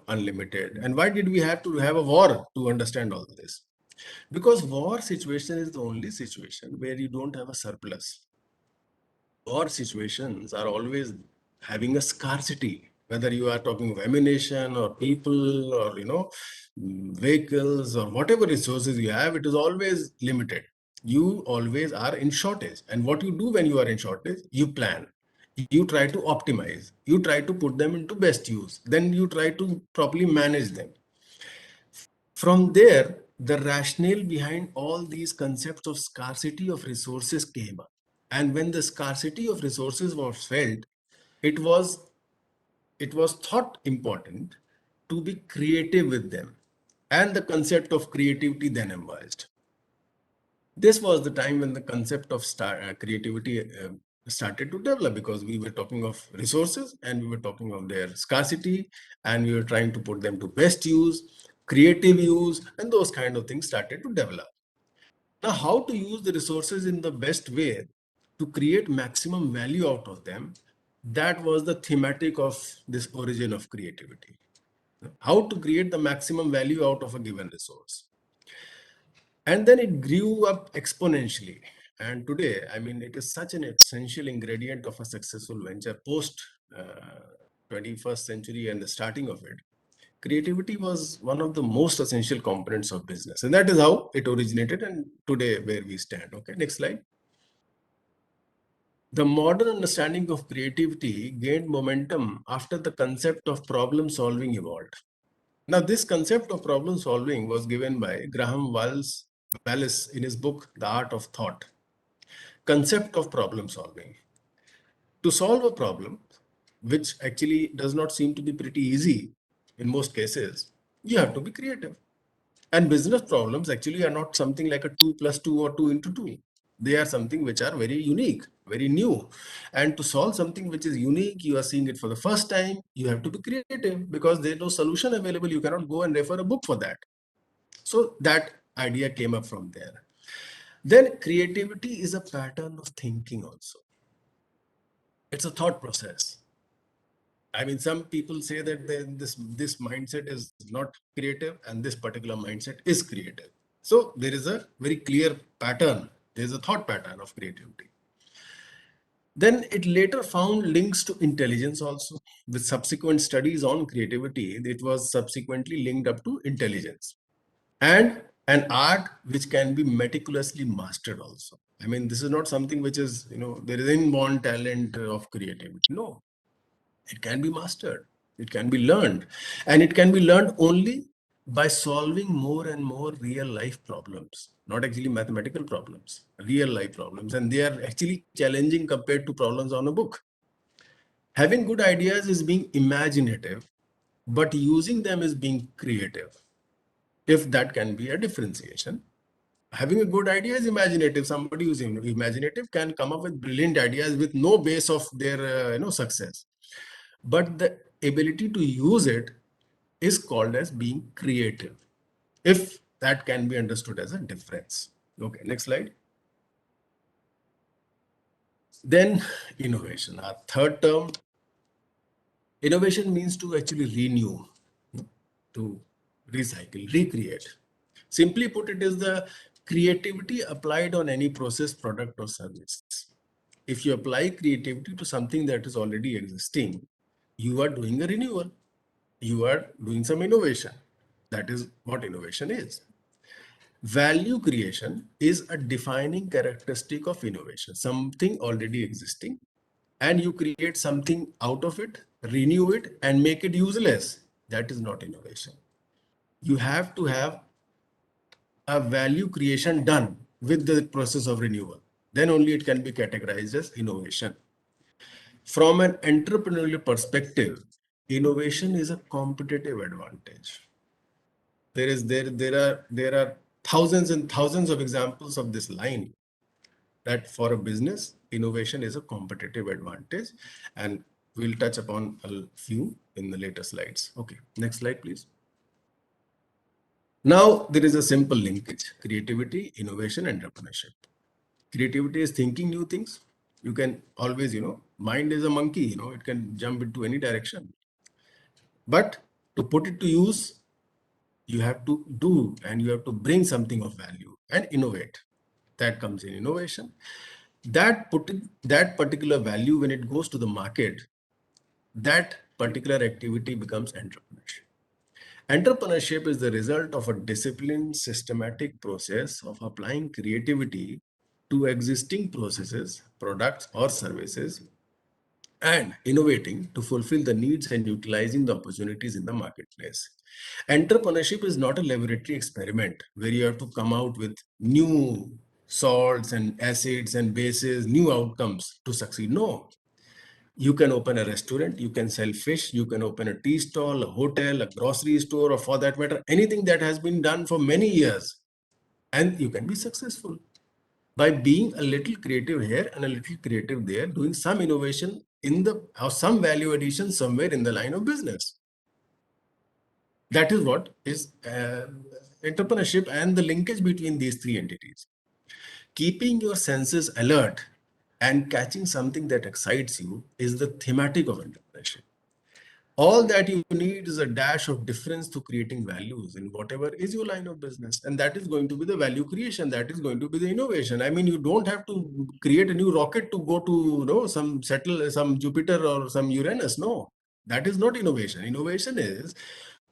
unlimited. And why did we have to have a war to understand all this? Because war situation is the only situation where you don't have a surplus. War situations are always having a scarcity, whether you are talking of ammunition or people or vehicles or whatever resources you have, it is always limited. You always are in shortage. And what you do when you are in shortage, you plan, you try to optimize, you try to put them into best use, then you try to properly manage them. From there, the rationale behind all these concepts of scarcity of resources came up. And when the scarcity of resources was felt, it was thought important to be creative with them. And the concept of creativity then emerged. This was the time when the concept of creativity started to develop, because we were talking of resources and we were talking of their scarcity, and we were trying to put them to best use, creative use, and those kind of things started to develop. Now, how to use the resources in the best way to create maximum value out of them, that was the thematic of this origin of creativity. How to create the maximum value out of a given resource. And then it grew up exponentially. And today, I mean, it is such an essential ingredient of a successful venture post 21st century and the starting of it. Creativity was one of the most essential components of business. And that is how it originated, and today where we stand. Okay, next slide. The modern understanding of creativity gained momentum after the concept of problem solving evolved. Now, this concept of problem solving was given by Graham Wallis in his book, The Art of Thought. Concept of problem solving. To solve a problem, which actually does not seem to be pretty easy in most cases, you have to be creative. And business problems actually are not something like a 2 plus 2 or 2 into 2. They are something which are very unique, very new. And to solve something which is unique, you are seeing it for the first time, you have to be creative, because there is no solution available. You cannot go and refer a book for that. So that idea came up from there. Then creativity is a pattern of thinking also. It's a thought process. I mean, some people say that this mindset is not creative and this particular mindset is creative. So there is a very clear pattern. There is a thought pattern of creativity. Then it later found links to intelligence also. With subsequent studies on creativity, it was subsequently linked up to intelligence and an art which can be meticulously mastered also. I mean, this is not something which is, there is inborn talent of creativity. No, it can be mastered. It can be learned. And it can be learned only by solving more and more real life problems, not actually mathematical problems, real life problems. And they are actually challenging compared to problems on a book. Having good ideas is being imaginative, but using them is being creative, if that can be a differentiation. Having a good idea is imaginative. Somebody who's imaginative can come up with brilliant ideas with no base of their success, but the ability to use it is called as being creative, if that can be understood as a difference. Okay, next slide. Then innovation, our third term. Innovation means to actually renew, to recycle, recreate. Simply put, it is the creativity applied on any process, product, or service. If you apply creativity to something that is already existing, you are doing a renewal. You are doing some innovation. That is what innovation is. Value creation is a defining characteristic of innovation, something already existing, and you create something out of it, renew it, and make it useless. That is not innovation. You have to have a value creation done with the process of renewal. Then only it can be categorized as innovation. From an entrepreneurial perspective, innovation is a competitive advantage. There are thousands and thousands of examples of this line, that for a business, innovation is a competitive advantage, and we'll touch upon a few in the later slides. Okay, next slide, please. Now, there is a simple linkage: creativity, innovation, entrepreneurship. Creativity is thinking new things. You can always, mind is a monkey, it can jump into any direction. But to put it to use, you have to do, and you have to bring something of value and innovate. That comes in innovation. That particular value, when it goes to the market, that particular activity becomes entrepreneurship. Entrepreneurship is the result of a disciplined, systematic process of applying creativity to existing processes, products, or services, and innovating to fulfill the needs and utilizing the opportunities in the marketplace. Entrepreneurship is not a laboratory experiment where you have to come out with new salts and acids and bases, new outcomes to succeed. No, you can open a restaurant, you can sell fish, you can open a tea stall, a hotel, a grocery store, or for that matter, anything that has been done for many years, and you can be successful by being a little creative here and a little creative there, doing some innovation in the, or some value addition somewhere in the line of business. That is what is entrepreneurship, and the linkage between these three entities. Keeping your senses alert and catching something that excites you is the thematic of entrepreneurship. All that you need is a dash of difference to creating values in whatever is your line of business. And that is going to be the value creation. That is going to be the innovation. I mean, you don't have to create a new rocket to go to, some Jupiter or some Uranus. No, that is not innovation. Innovation is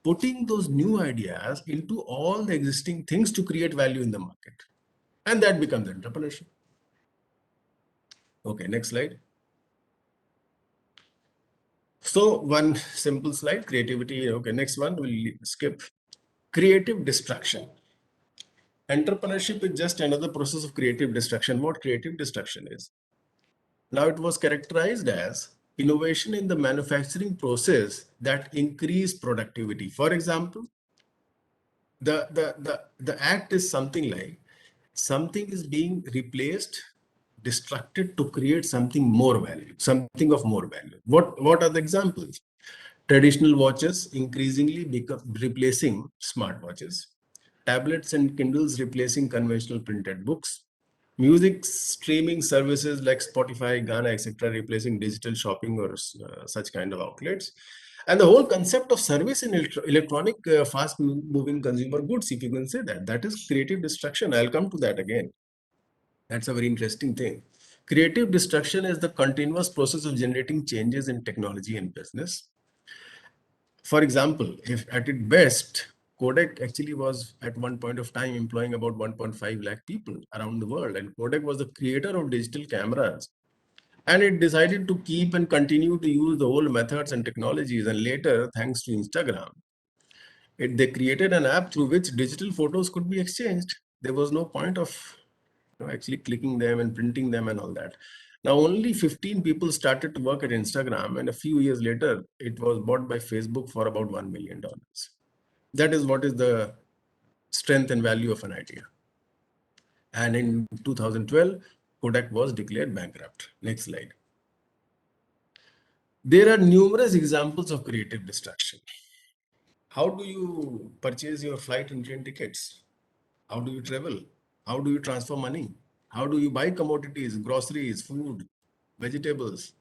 putting those new ideas into all the existing things to create value in the market. And that becomes entrepreneurship. Okay, next slide. So one simple slide, creativity. Okay, next one, we'll skip. Creative destruction. Entrepreneurship is just another process of creative destruction. What creative destruction is? Now, it was characterized as innovation in the manufacturing process that increase productivity. For example, the act is something like something is being replaced, destructed to create something more value, something of more value. What are the examples? Traditional watches increasingly become replacing smartwatches. Tablets and Kindles replacing conventional printed books. Music streaming services like Spotify, Ghana, etc., replacing digital shopping or such kind of outlets. And the whole concept of service in electronic, fast-moving consumer goods, if you can say that, that is creative destruction. I'll come to that again. That's a very interesting thing. Creative destruction is the continuous process of generating changes in technology and business. For example, if at its best, Kodak actually was at one point of time employing about 1.5 lakh people around the world, and Kodak was the creator of digital cameras. And it decided to keep and continue to use the old methods and technologies. And later, thanks to Instagram, they created an app through which digital photos could be exchanged. There was no point of actually clicking them and printing them and all that. Now, only 15 people started to work at Instagram, and a few years later, it was bought by Facebook for about $1 million. That is what is the strength and value of an idea. And in 2012, Kodak was declared bankrupt. Next slide. There are numerous examples of creative destruction. How do you purchase your flight and train tickets? How do you travel? How do you transfer money? How do you buy commodities, groceries, food, vegetables,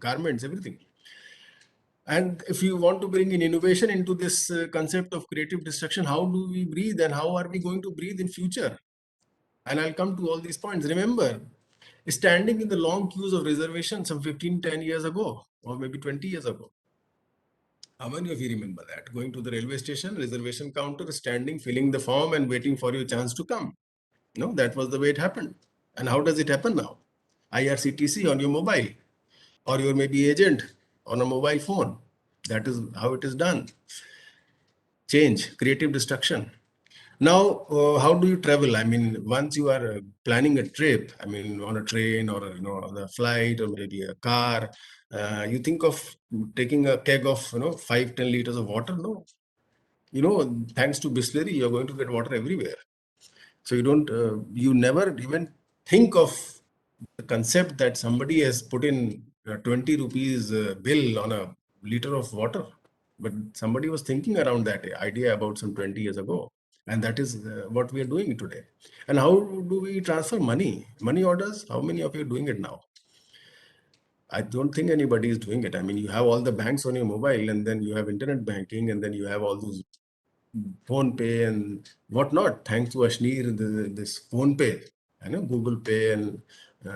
garments, everything? And if you want to bring in innovation into this concept of creative destruction, how do we breathe and how are we going to breathe in future? And I'll come to all these points. Remember, standing in the long queues of reservation some 15, 10 years ago, or maybe 20 years ago. How many of you remember that? Going to the railway station, reservation counter, standing, filling the form and waiting for your chance to come. No, that was the way it happened. And how does it happen now? IRCTC on your mobile, or your maybe agent on a mobile phone. That is how it is done. Change, creative destruction. Now, how do you travel? I mean, once you are planning a trip, I mean, on a train or on a flight or maybe a car, you think of taking a keg of 5-10 liters of water. No, thanks to Bisleri, you're going to get water everywhere. So you never even think of the concept that somebody has put in 20 rupees bill on a liter of water. But somebody was thinking around that idea about some 20 years ago. And that is what we are doing today. And how do we transfer money? Money orders, how many of you are doing it now? I don't think anybody is doing it. I mean, you have all the banks on your mobile, and then you have internet banking, and then you have all those phone pay and whatnot. Thanks to Ashneer, this phone pay, Google Pay and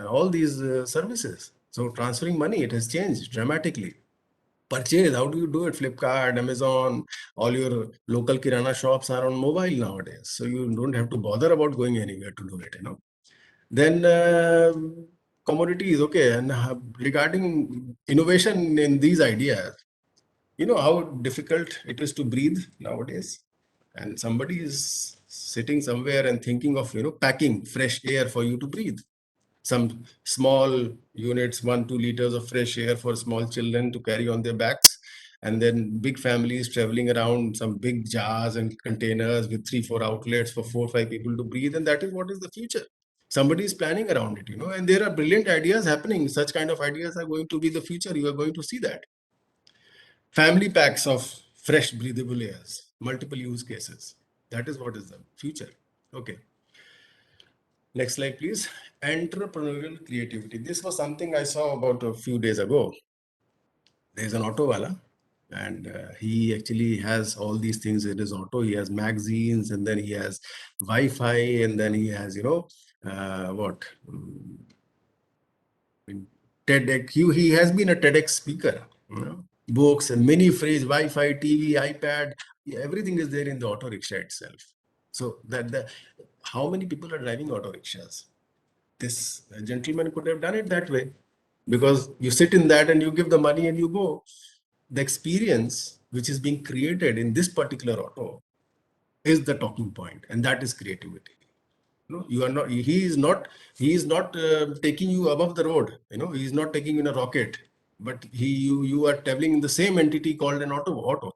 all these services. So transferring money, it has changed dramatically. Purchase, how do you do it? Flipkart, Amazon, all your local kirana shops are on mobile nowadays. So you don't have to bother about going anywhere to do it, Then commodities, okay. And regarding innovation in these ideas, you know how difficult it is to breathe nowadays, and somebody is sitting somewhere and thinking of packing fresh air for you to breathe. Some small units, 1-2 liters of fresh air for small children to carry on their backs, and then big families traveling around some big jars and containers with 3-4 outlets for 4-5 people to breathe. And that is what is the future. Somebody is planning around it, and there are brilliant ideas happening. Such kind of ideas are going to be the future. You are going to see that. Family packs of fresh breathable airs, multiple use cases. That is what is the future. Okay. Next slide, please. Entrepreneurial creativity. This was something I saw about a few days ago. There's an auto wala, and he actually has all these things in his auto. He has magazines, and then he has Wi-Fi, and then he has, what? TEDx. He has been a TEDx speaker. Books and mini fridge, Wi-Fi, TV, iPad, everything is there in the auto rickshaw itself. So how many people are driving auto rickshaws? This gentleman could have done it that way, because you sit in that and you give the money and you go. The experience which is being created in this particular auto is the talking point, and that is creativity. You are not. He is not taking you above the road. He is not taking in a rocket, but you are traveling in the same entity called an auto.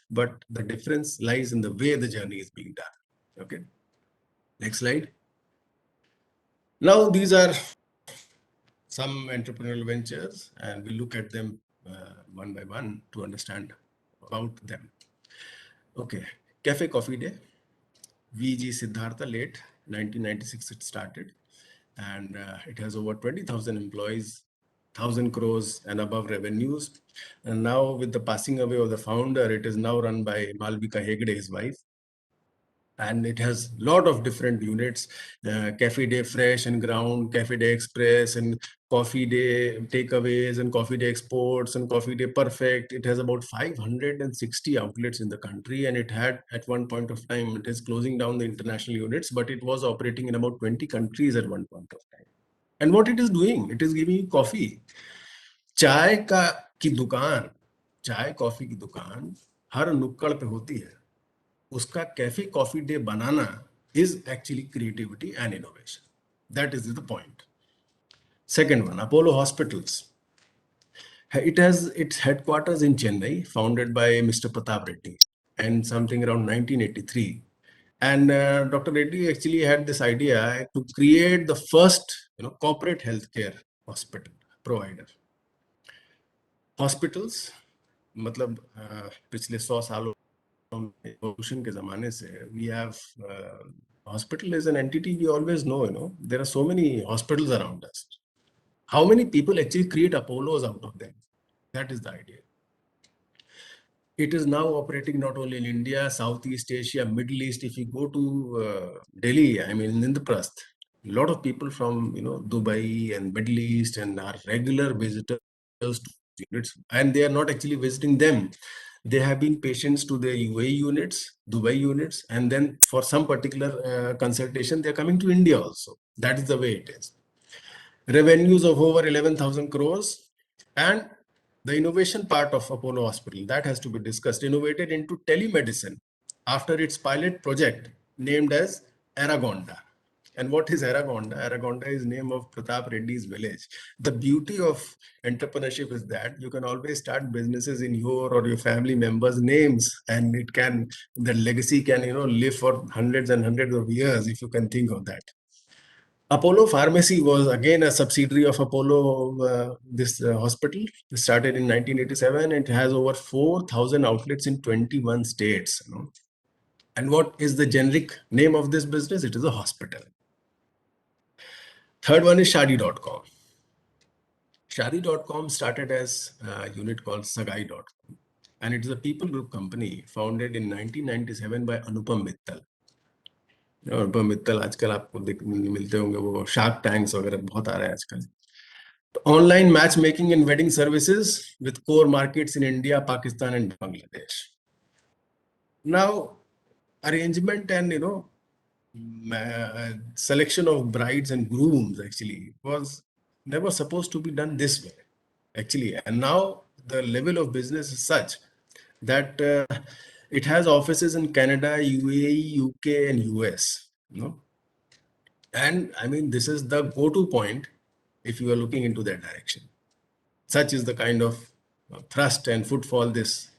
But the difference lies in the way the journey is being done. Okay. Next slide. Now these are some entrepreneurial ventures, and we look at them one by one to understand about them. Okay. Cafe Coffee Day. VG Siddhartha, late 1996 it started, and it has over 20,000 employees, 1,000 crores and above revenues. And now with the passing away of the founder, it is now run by Malvika Hegde, his wife. And it has a lot of different units, Cafe Day Fresh and Ground, Cafe Day Express, and Coffee Day Takeaways, and Coffee Day Exports, and Coffee Day Perfect. It has about 560 outlets in the country, and it had at one point of time, it is closing down the international units, but it was operating in about 20 countries at one point of time. And what it is doing, it is giving you coffee. चाय का की दुकान, चाय coffee की दुकान हर नुक्कड़ पे होती है. उसका cafe coffee day banana is actually creativity and innovation. That is the point. Second one, Apollo Hospitals. It has its headquarters in Chennai, founded by Mr. Pratap Reddy, and something around 1983. And Dr. Reddy actually had this idea to create the first, corporate healthcare hospital provider. Hospitals, मतलब पिछले 100 सालों evolution के ज़माने से, we have hospital is an entity we always know, there are so many hospitals around us. How many people actually create Apollos out of them? That is the idea. It is now operating not only in India, Southeast Asia, Middle East. If you go to Delhi, I mean Indraprasth, a lot of people from Dubai and Middle East and are regular visitors to units, and they are not actually visiting them. They have been patients to the UAE units, Dubai units, and then for some particular consultation, they are coming to India also. That is the way it is. Revenues of over 11,000 crores, and the innovation part of Apollo Hospital, that has to be discussed, innovated into telemedicine after its pilot project named as Aragonda. And what is Aragonda? Aragonda is name of Pratap Reddy's village. The beauty of entrepreneurship is that you can always start businesses in your or your family members' names, and the legacy can, live for hundreds and hundreds of years if you can think of that. Apollo Pharmacy was again a subsidiary of Apollo, this hospital. It started in 1987. It has over 4,000 outlets in 21 states. And what is the generic name of this business? It is a hospital. Third one is Shadi.com. Shadi.com started as a unit called Sagai.com. And it is a people group company founded in 1997 by Anupam Mittal. Anupam Mittal आजकल आपको मिलते होंगे, वो shark tanks वगैरह बहुत आ रहे हैं आजकल. Online matchmaking and wedding services with core markets in India, Pakistan, and Bangladesh. Now, arrangement and selection of brides and grooms actually was never supposed to be done this way, actually. And now the level of business is such that it has offices in Canada, UAE, UK, and US. And I mean, this is the go-to point if you are looking into that direction. Such is the kind of thrust and footfall this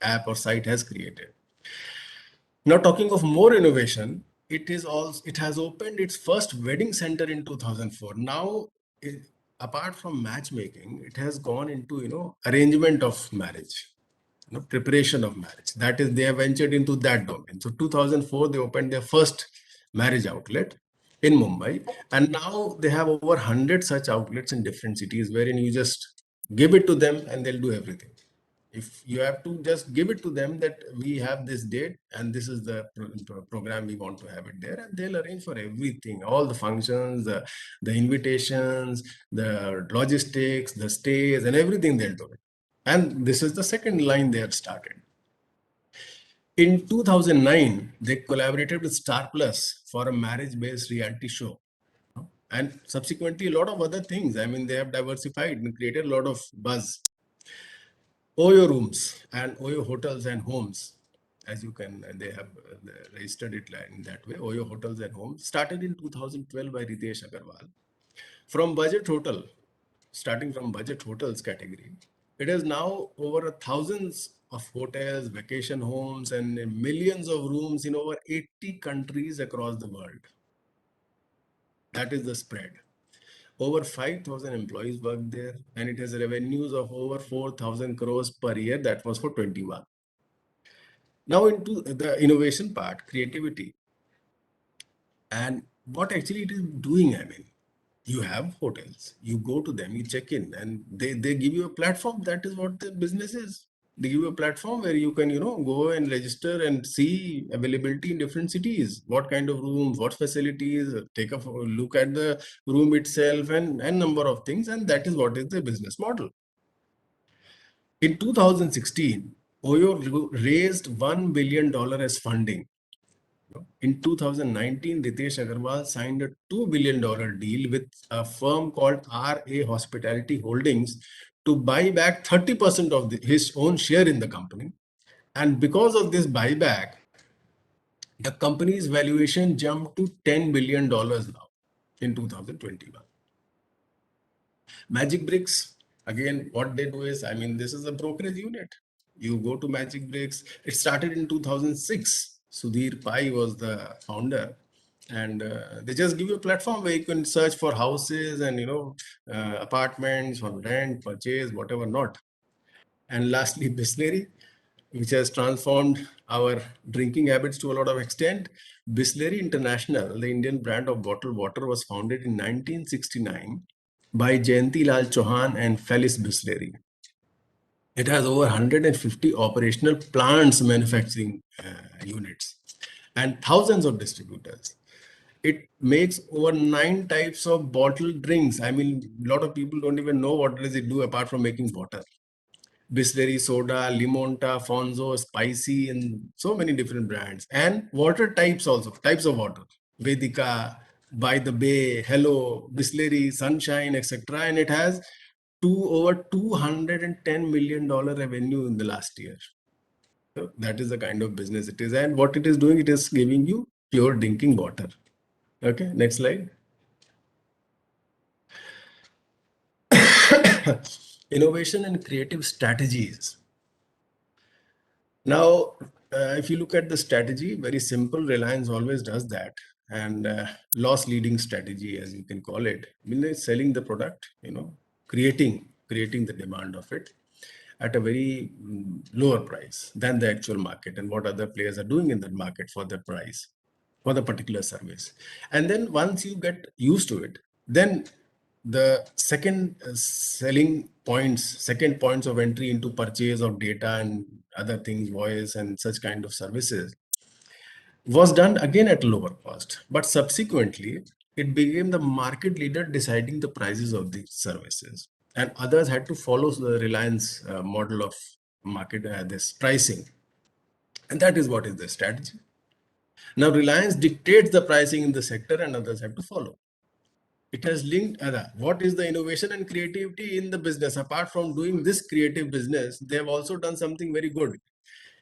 app or site has created. Now, talking of more innovation, it has opened its first wedding center in 2004. Now, apart from matchmaking, it has gone into arrangement of marriage, preparation of marriage. That is, they have ventured into that domain. So 2004, they opened their first marriage outlet in Mumbai, and now they have over 100 such outlets in different cities, wherein you just give it to them and they'll do everything. If you have to just give it to them that we have this date and this is the program we want to have it there, and they'll arrange for everything, all the functions, the invitations, the logistics, the stays, and everything they'll do it. And this is the second line they have started. In 2009, they collaborated with Star Plus for a marriage-based reality show. And subsequently, a lot of other things. I mean, they have diversified and created a lot of buzz. Oyo Rooms and Oyo Hotels and Homes, as you can, they have registered it in that way. Oyo Hotels and Homes started in 2012 by Ritesh Agarwal. From budget hotel, starting from budget hotels category, it is now over thousands of hotels, vacation homes, and millions of rooms in over 80 countries across the world. That is the spread. Over 5,000 employees work there, and it has revenues of over 4,000 crores per year. That was for 21. Now into the innovation part, creativity. And what actually it is doing, I mean, you have hotels, you go to them, you check in, and they give you a platform. That is what the business is. They give you a platform where you can, go and register and see availability in different cities. What kind of rooms, what facilities, take a look at the room itself and number of things. And that is what is the business model. In 2016, Oyo raised $1 billion as funding. In 2019, Ritesh Agarwal signed a $2 billion deal with a firm called RA Hospitality Holdings to buy back 30% of his own share in the company. And because of this buyback, the company's valuation jumped to $10 billion now in 2021. Magic Bricks, again, what they do is, this is a brokerage unit. You go to Magic Bricks. It started in 2006. Sudhir Pai was the founder. And they just give you a platform where you can search for houses and, apartments on rent, purchase, whatever not. And lastly, Bisleri, which has transformed our drinking habits to a lot of extent. Bisleri International, the Indian brand of bottled water, was founded in 1969 by Jayanti Lal Chauhan and Felice Bisleri. It has over 150 operational plants, manufacturing units, and thousands of distributors. It makes over 9 types of bottled drinks. A lot of people don't even know what does it do apart from making water. Bisleri soda, Limonta, Fonzo, Spicy, and so many different brands. And water types also, types of water. Vedika, By the Bay, Hello, Bisleri, Sunshine, etc. And it has over $210 million revenue in the last year. So that is the kind of business it is. And what it is doing, it is giving you pure drinking water. Okay, next slide. Innovation and creative strategies. Now, if you look at the strategy, very simple. Reliance always does that. And loss leading strategy, as you can call it, it's selling the product, creating the demand of it at a very lower price than the actual market and what other players are doing in that market for the price, for the particular service. And then once you get used to it, then the second second points of entry into purchase of data and other things, voice and such kind of services, was done again at lower cost. But subsequently, it became the market leader deciding the prices of these services. And others had to follow the Reliance model of market, this pricing. And that is what is the strategy. Now, Reliance dictates the pricing in the sector and others have to follow. It has linked what is the innovation and creativity in the business. Apart from doing this creative business, they have also done something very good.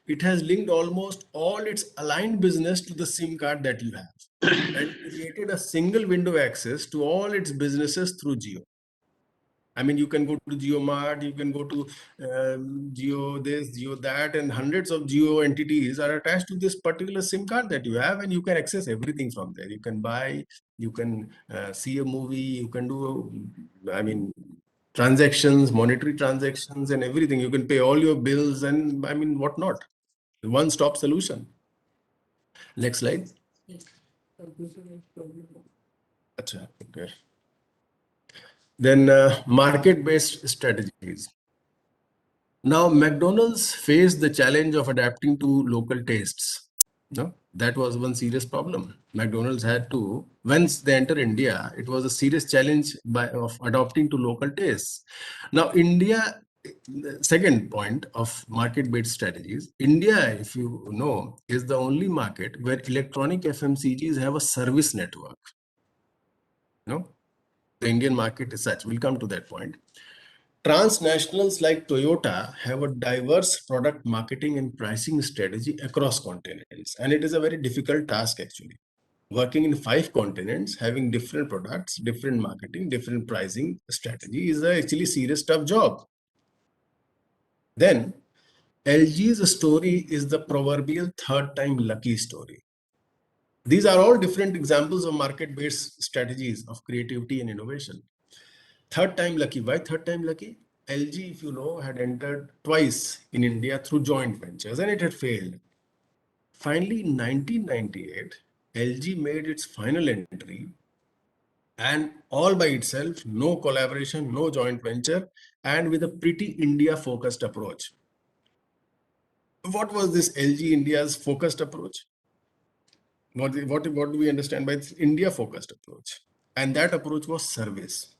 It has linked almost all its aligned business to the SIM card that you have and created a single window access to all its businesses through Geo. You can go to GeoMart, you can go to Geo this, Geo that, and hundreds of Geo entities are attached to this particular SIM card that you have, and you can access everything from there. You can buy, you can see a movie, you can do, transactions, monetary transactions, and everything. You can pay all your bills and whatnot. One-stop solution. Next slide. Achha, okay. Then market-based strategies. Now, McDonald's faced the challenge of adapting to local tastes. No, that was one serious problem. McDonald's had to, once they enter India, it was a serious challenge of adopting to local tastes. Now, India, the second point of market-based strategies, India, if you know, is the only market where electronic FMCGs have a service network. No, the Indian market is such. We'll come to that point. Transnationals like Toyota have a diverse product marketing and pricing strategy across continents. And it is a very difficult task actually. Working in 5 continents, having different products, different marketing, different pricing strategy is actually serious tough job. Then LG's story is the proverbial third time lucky story. These are all different examples of market-based strategies of creativity and innovation. Third time lucky. Why third time lucky? LG, if you know, had entered twice in India through joint ventures and it had failed. Finally, in 1998, LG made its final entry and all by itself, no collaboration, no joint venture, and with a pretty India-focused approach. What was this LG India's focused approach? What do we understand by this India focused approach? And that approach was service.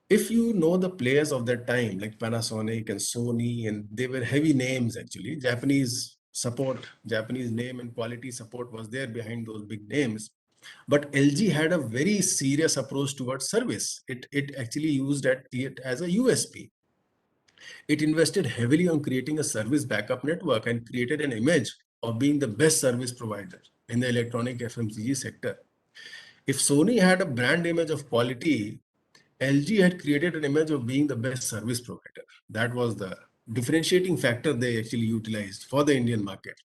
If you know the players of that time, like Panasonic and Sony, and they were heavy names actually, Japanese name and quality support was there behind those big names. But LG had a very serious approach towards service. It actually used it as a USP. It invested heavily on creating a service backup network and created an image of being the best service provider in the electronic FMCG sector. If Sony had a brand image of quality, LG had created an image of being the best service provider. That was the differentiating factor they actually utilized for the Indian market.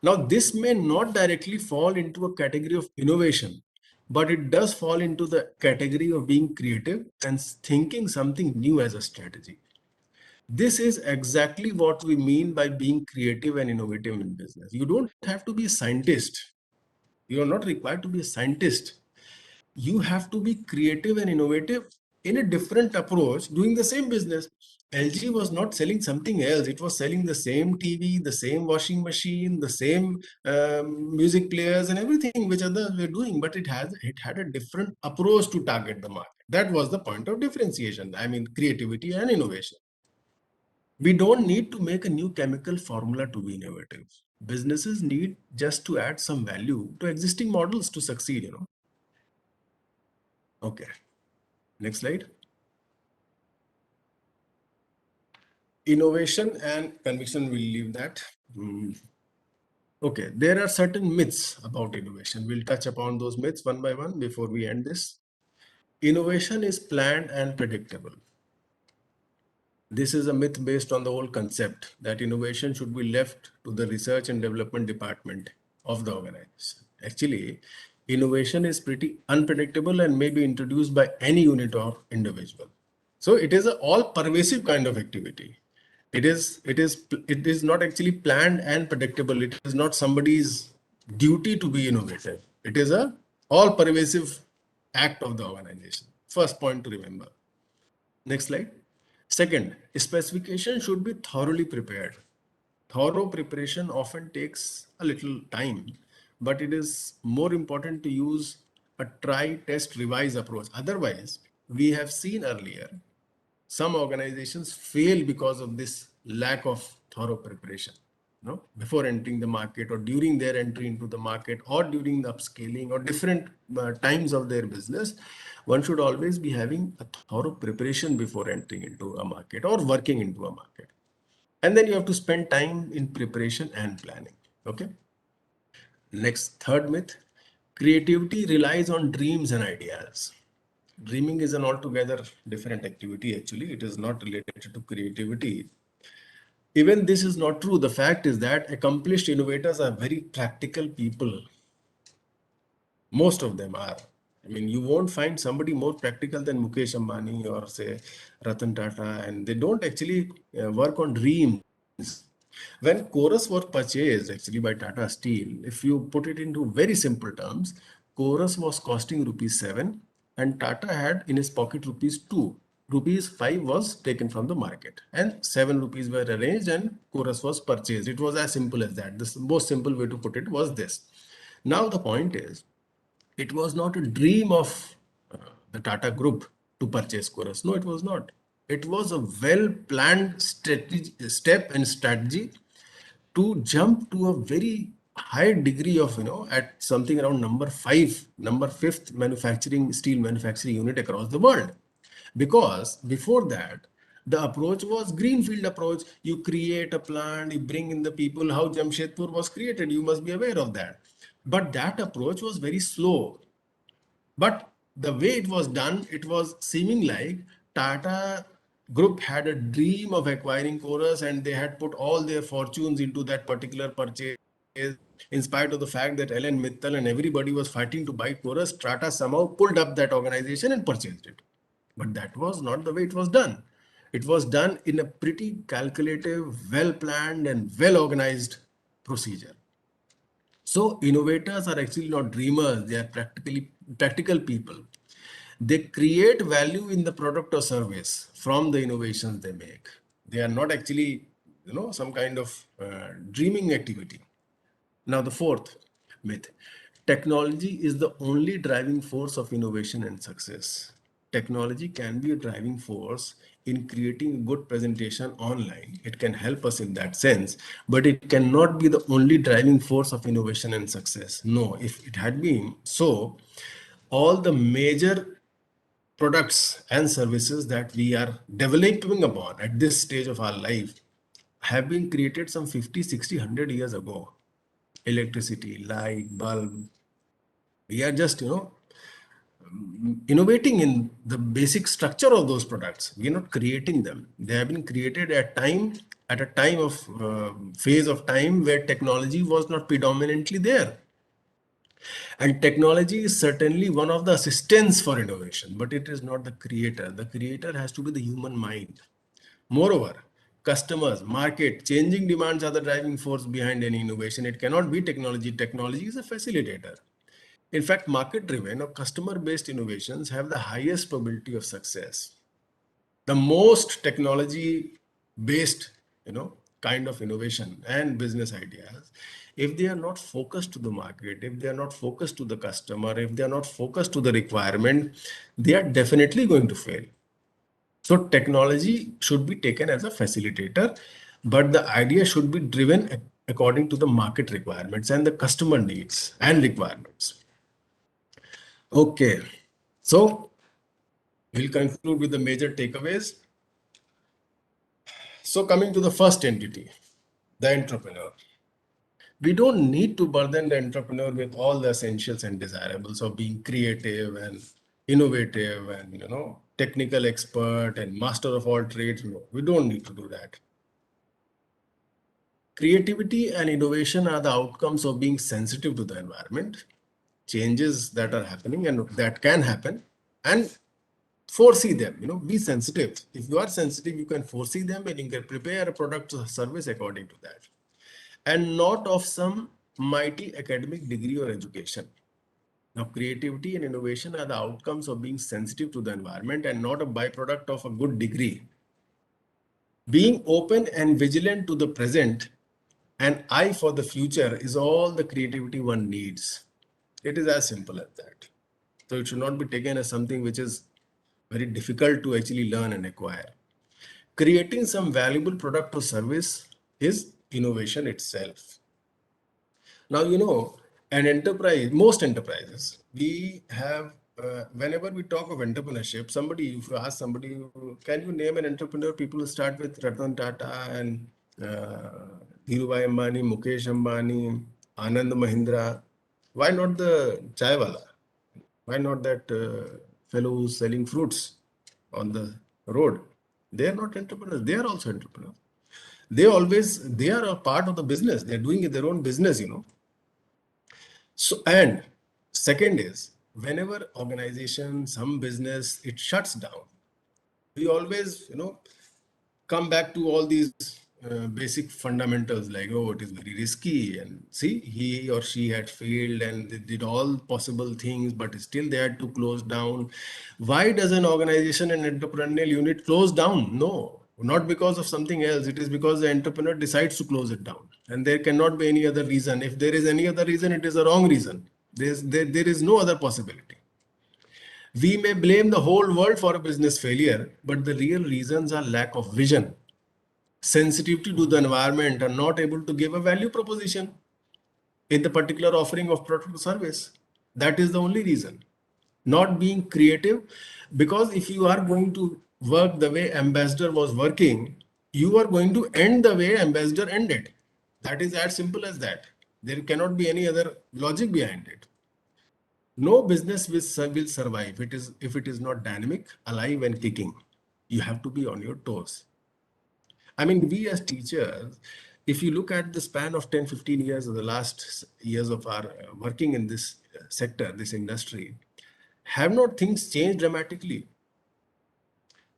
Now, this may not directly fall into a category of innovation, but it does fall into the category of being creative and thinking something new as a strategy. This is exactly what we mean by being creative and innovative in business. You don't have to be a scientist. You are not required to be a scientist. You have to be creative and innovative in a different approach doing the same business. LG was not selling something else. It was selling the same TV, the same washing machine, the same music players and everything which others were doing, but it had a different approach to target the market. That was the point of differentiation. I mean, creativity and innovation. We don't need to make a new chemical formula to be innovative. Businesses need just to add some value to existing models to succeed. Okay, next slide. Innovation and conviction, we'll leave that. Okay, there are certain myths about innovation. We'll touch upon those myths one by one before we end this. Innovation is planned and predictable. This is a myth based on the whole concept that innovation should be left to the research and development department of the organization. Actually, innovation is pretty unpredictable and may be introduced by any unit or individual. So it is an all pervasive kind of activity. It is not actually planned and predictable. It is not somebody's duty to be innovative. It is a all pervasive act of the organization. First point to remember. Next slide. Second, specification should be thoroughly prepared. Thorough preparation often takes a little time, but it is more important to use a try, test, revise approach. Otherwise, we have seen earlier, some organizations fail because of this lack of thorough preparation. Before entering the market or during their entry into the market or during the upscaling or different times of their business, one should always be having a thorough preparation before entering into a market or working into a market. And then you have to spend time in preparation and planning. Okay. Next, third myth, creativity relies on dreams and ideas. Dreaming is an altogether different activity. Actually, it is not related to creativity. Even this is not true. The fact is that accomplished innovators are very practical people. Most of them are. I mean, you won't find somebody more practical than Mukesh Ambani or say Ratan Tata, and they don't actually work on dreams. When Chorus was purchased actually by Tata Steel, if you put it into very simple terms, Chorus was costing rupees 7 and Tata had in his pocket rupees 2. Rupees 5 was taken from the market and 7 rupees were arranged and Chorus was purchased. It was as simple as that. The most simple way to put it was this. Now the point is, it was not a dream of the Tata Group to purchase Chorus. No, it was not. It was a well-planned step and strategy to jump to a very high degree of, at something around number fifth steel manufacturing unit across the world. Because before that, the approach was greenfield approach. You create a plant, you bring in the people. How Jamshedpur was created, you must be aware of that. But that approach was very slow. But the way it was done, it was seeming like Tata Group had a dream of acquiring Chorus and they had put all their fortunes into that particular purchase. In spite of the fact that Ellen Mittal and everybody was fighting to buy Chorus, Tata somehow pulled up that organization and purchased it. But that was not the way it was done. It was done in a pretty calculative, well-planned and well-organized procedure. So innovators are actually not dreamers. They are practical people. They create value in the product or service from the innovations they make. They are not actually some kind of dreaming activity. Now, the fourth myth: technology is the only driving force of innovation and success. Technology can be a driving force in creating a good presentation online. It can help us in that sense, but it cannot be the only driving force of innovation and success. No, if it had been so, all the major products and services that we are developing upon at this stage of our life have been created some 50, 60, 100 years ago. Electricity, light, bulb. We are just, innovating in the basic structure of those products. We are not creating them. They have been created at a time of phase of time where technology was not predominantly there. And technology is certainly one of the assistants for innovation, but it is not the creator. The creator has to be the human mind. Moreover, customers, market, changing demands are the driving force behind any innovation. It cannot be technology. Technology is a facilitator. In fact, market-driven or customer-based innovations have the highest probability of success. The most technology-based, kind of innovation and business ideas, if they are not focused to the market, if they are not focused to the customer, if they are not focused to the requirement, they are definitely going to fail. So technology should be taken as a facilitator, but the idea should be driven according to the market requirements and the customer needs and requirements. Okay, so we'll conclude with the major takeaways. So coming to the first entity, the entrepreneur. We don't need to burden the entrepreneur with all the essentials and desirables of being creative and innovative and technical expert and master of all trades. No, we don't need to do that. Creativity and innovation are the outcomes of being sensitive to the environment, changes that are happening and that can happen, and foresee them. Be sensitive. If you are sensitive, you can foresee them and you can prepare a product or service according to that, and not of some mighty academic degree or education. Now, creativity and innovation are the outcomes of being sensitive to the environment and not a byproduct of a good degree. Being open and vigilant to the present and eye for the future is all the creativity one needs. It is as simple as that. So it should not be taken as something which is very difficult to actually learn and acquire. Creating some valuable product or service is innovation itself. Now, an enterprise, most enterprises, we have, whenever we talk of entrepreneurship, if you ask somebody, can you name an entrepreneur? People will start with Ratan Tata and Dhirubhai Ambani, Mukesh Ambani, Anand Mahindra. Why not the chaiwala? Why not that fellow who's selling fruits on the road? They are not entrepreneurs. They are also entrepreneurs. They are a part of the business. They're doing their own business. So, and second is, whenever organization, some business, it shuts down, we always, come back to all these basic fundamentals like, oh, it is very risky. And see, he or she had failed and they did all possible things, but still they had to close down. Why does an organization and entrepreneurial unit close down? No, not because of something else. It is because the entrepreneur decides to close it down. And there cannot be any other reason. If there is any other reason, it is a wrong reason. There is no other possibility. We may blame the whole world for a business failure, but the real reasons are lack of vision, sensitivity to the environment, and not able to give a value proposition in the particular offering of product or service. That is the only reason. Not being creative, because if you are going to work the way Ambassador was working, you are going to end the way Ambassador ended. That is as simple as that. There cannot be any other logic behind it. No business will survive if it is not dynamic, alive, and kicking. You have to be on your toes. I mean, we as teachers, if you look at the span of 10, 15 years of the last years of our working in this sector, this industry, have not things changed dramatically?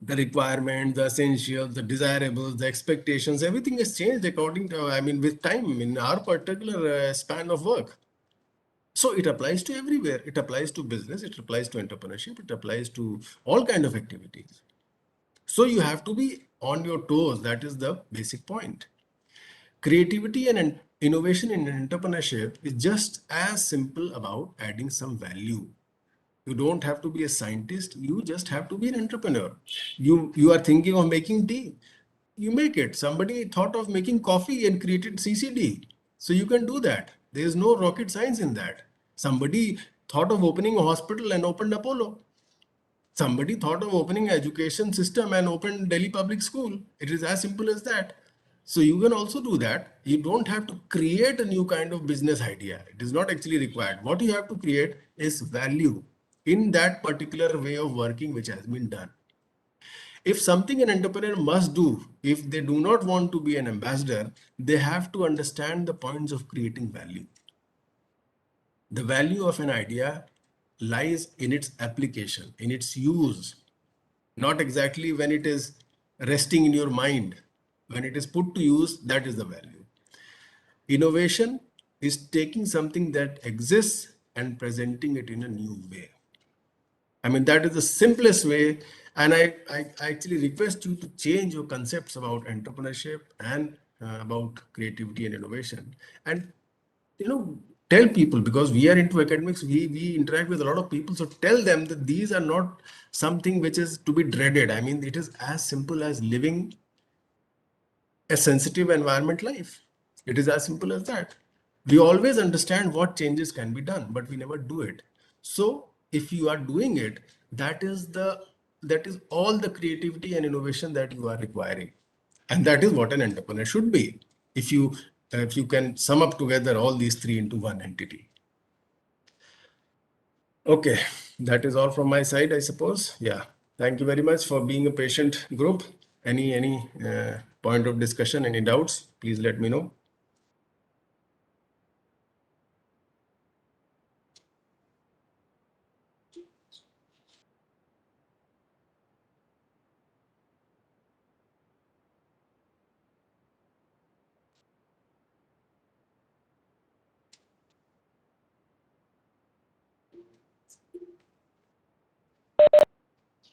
The requirement, the essentials, the desirables, the expectations, everything has changed according to, with time in our particular span of work. So it applies to everywhere. It applies to business, it applies to entrepreneurship, it applies to all kinds of activities. So you have to be on your toes. That is the basic point. Creativity and innovation in entrepreneurship is just as simple about adding some value. You don't have to be a scientist, you just have to be an entrepreneur. You are thinking of making tea, you make it. Somebody thought of making coffee and created CCD, so you can do that. There is no rocket science in that. Somebody thought of opening a hospital and opened Apollo. Somebody thought of opening an education system and opened Delhi Public School. It is as simple as that. So you can also do that. You don't have to create a new kind of business idea. It is not actually required. What you have to create is value in that particular way of working which has been done. If something an entrepreneur must do, if they do not want to be an ambassador, they have to understand the points of creating value. The value of an idea lies in its application, in its use, not exactly when it is resting in your mind. When it is put to use, that is the value. Innovation is taking something that exists and presenting it in a new way. I mean, that is the simplest way. And I actually request you to change your concepts about entrepreneurship and about creativity and innovation. And, tell people, because we are into academics, we interact with a lot of people. So tell them that these are not something which is to be dreaded. I mean, it is as simple as living a sensitive environment life. It is as simple as that. We always understand what changes can be done, but we never do it. So if you are doing it, that is all the creativity and innovation that you are requiring. And that is what an entrepreneur should be. If you can sum up together all these three into one entity. Okay, that is all from my side, I suppose. Yeah. Thank you very much for being a patient group. Any point of discussion, any doubts, please let me know.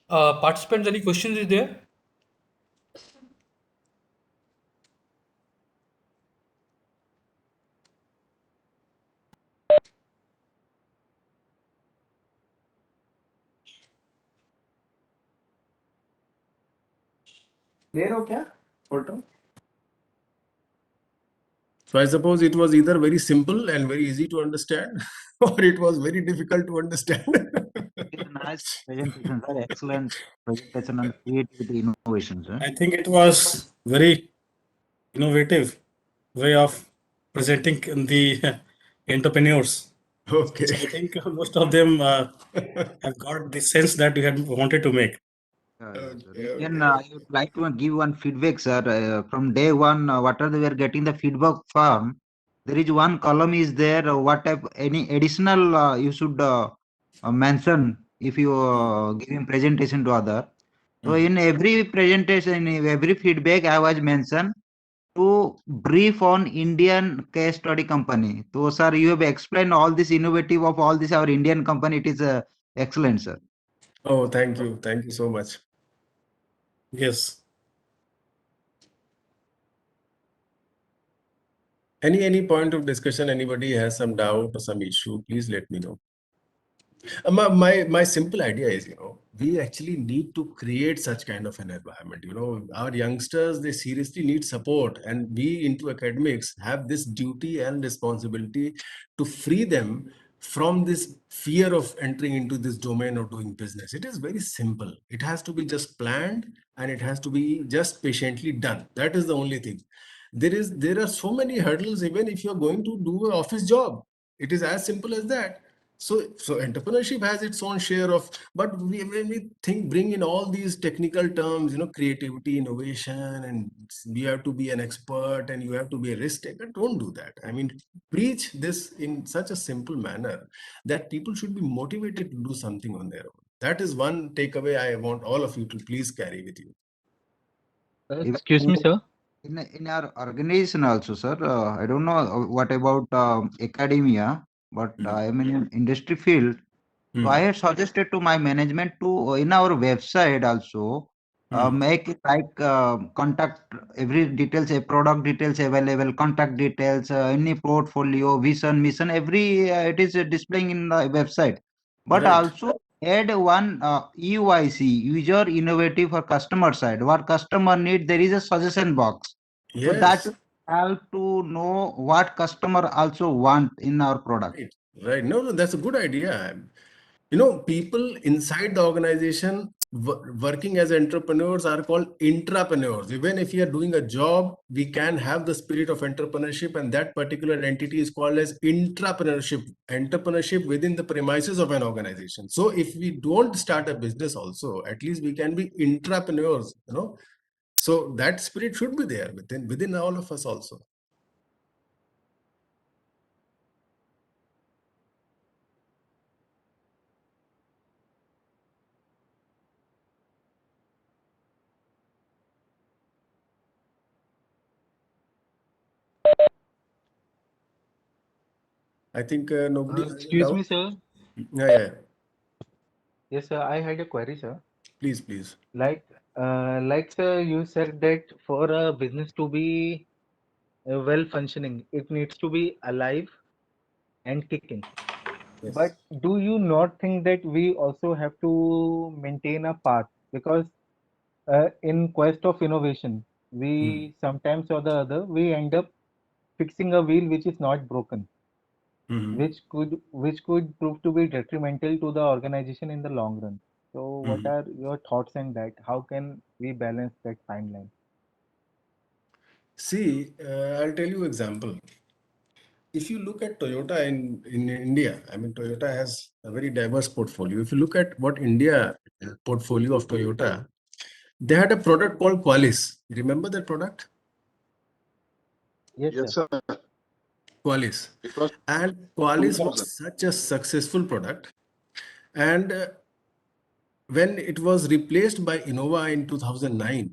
Participants, any questions is there? Clear हो क्या? Photo? So I suppose it was either very simple and very easy to understand, or it was very difficult to understand. It's a nice presentation, sir. Excellent presentation on creativity innovation, sir. I think it was very innovative way of presenting the entrepreneurs. So I Okay. think most of them have got the sense that you had wanted to make. Sir. Okay, Even okay. I would like to give one feedback, sir. From day one, whatever we are getting the feedback from, there is one column is there. What type any additional you should mention if you giving presentation to other. So in every presentation, in every feedback, I was mentioned to brief on Indian case study company. So, sir, you have explained all this innovative of all this our Indian company. It is excellent, sir. Oh, thank you. Thank you so much. Yes. Any point of discussion, anybody has some doubt or some issue, please let me know. My simple idea is, we actually need to create such kind of an environment. Our youngsters, they seriously need support, and we into academics have this duty and responsibility to free them from this fear of entering into this domain of doing business. It is very simple. It has to be just planned, and it has to be just patiently done. That is the only thing. There are so many hurdles, even if you're going to do an office job. It is as simple as that. So entrepreneurship has its own share of, but when we bring in all these technical terms, creativity, innovation, and you have to be an expert and you have to be a risk taker. Don't do that. I mean, preach this in such a simple manner that people should be motivated to do something on their own. That is one takeaway I want all of you to please carry with you. Even Excuse me, sir. in our organization also, sir. I don't know what about academia, but I am in industry field. So I had suggested to my management to in our website also make it like contact every details, product details available, contact details, any portfolio, vision, mission, every it is displaying in the website. But Right. also add one UIC, user innovative for customer side. What customer need, there is a suggestion box. So that Yes. help to know what customer also want in our product. Right. Right. No, that's a good idea. You know, people inside the organization working as entrepreneurs are called intrapreneurs. Even if you are doing a job, we can have the spirit of entrepreneurship, and that particular entity is called as intrapreneurship, entrepreneurship within the premises of an organization. So if we don't start a business also, at least we can be intrapreneurs, you know. So that spirit should be there within all of us also. I think nobody has any Excuse doubt. me, sir. Yeah. Yes, sir. I had a query, sir. Please. Like, sir, you said that for a business to be well functioning, it needs to be alive and kicking. Yes. But do you not think that we also have to maintain a path? Because in quest of innovation, we sometimes or the other we end up fixing a wheel which is not broken, Mhm. which could prove to be detrimental to the organization in the long run. So, what Mhm. are your thoughts on that? How can we balance that fine line? See, I'll tell you example. If you look at Toyota in India, I mean, Toyota has a very diverse portfolio. If you look at what India portfolio of Toyota, they had a product called Qualis. You remember that product? Yes, Yes, sir. sir. Qualis. It was And Qualis 2000. was such a successful product. And when it was replaced by Innova in 2009,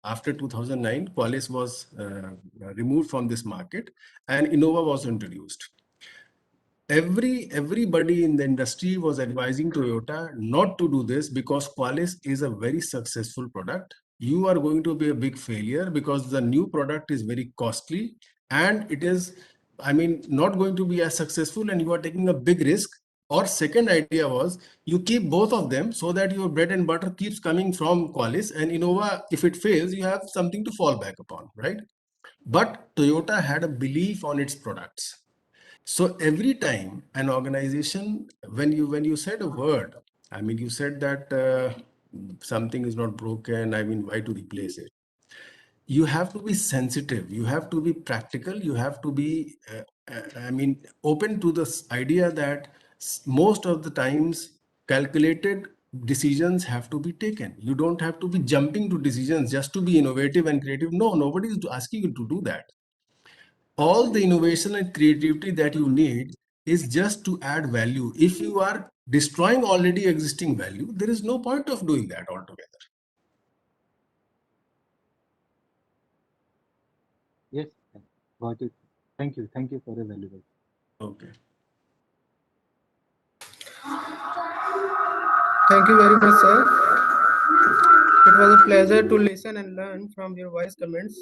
after 2009, Qualis was removed from this market and Innova was introduced. Everybody in the industry was advising Toyota not to do this because Qualis is a very successful product. You are going to be a big failure because the new product is very costly and it is, I mean, not going to be as successful and you are taking a big risk. Or second idea was you keep both of them so that your bread and butter keeps coming from Qualis and Innova, if it fails, you have something to fall back upon, right? But Toyota had a belief on its products. So every time an organization, when you said a word, I mean, you said that something is not broken. I mean, why to replace it? You have to be sensitive. You have to be practical. You have to be, I mean, open to this idea that most of the times calculated decisions have to be taken. You don't have to be jumping to decisions just to be innovative and creative. No, nobody is asking you to do that. All the innovation and creativity that you need is just to add value. If you are destroying already existing value, there is no point of doing that altogether. Yes, sir. Got it. Thank you. Thank you for the valuable. Okay. Thank you very much, sir. It was a pleasure to listen and learn from your wise comments.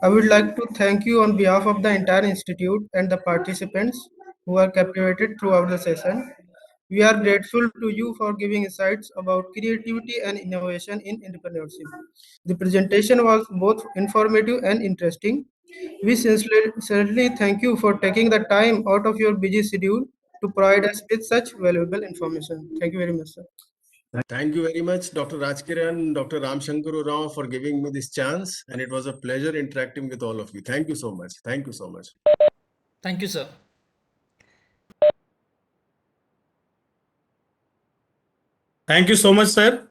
I would like to thank you on behalf of the entire institute and the participants who are captivated throughout the session. We are grateful to you for giving insights about creativity and innovation in entrepreneurship. The presentation was both informative and interesting. We sincerely thank you for taking the time out of your busy schedule to provide us with such valuable information. Thank you very much, sir. Thank you very much, Dr. Rajkiran, Dr. Ramshankar Rao, for giving me this chance. And it was a pleasure interacting with all of you. Thank you so much. Thank you so much. Thank you, sir. Thank you so much, sir.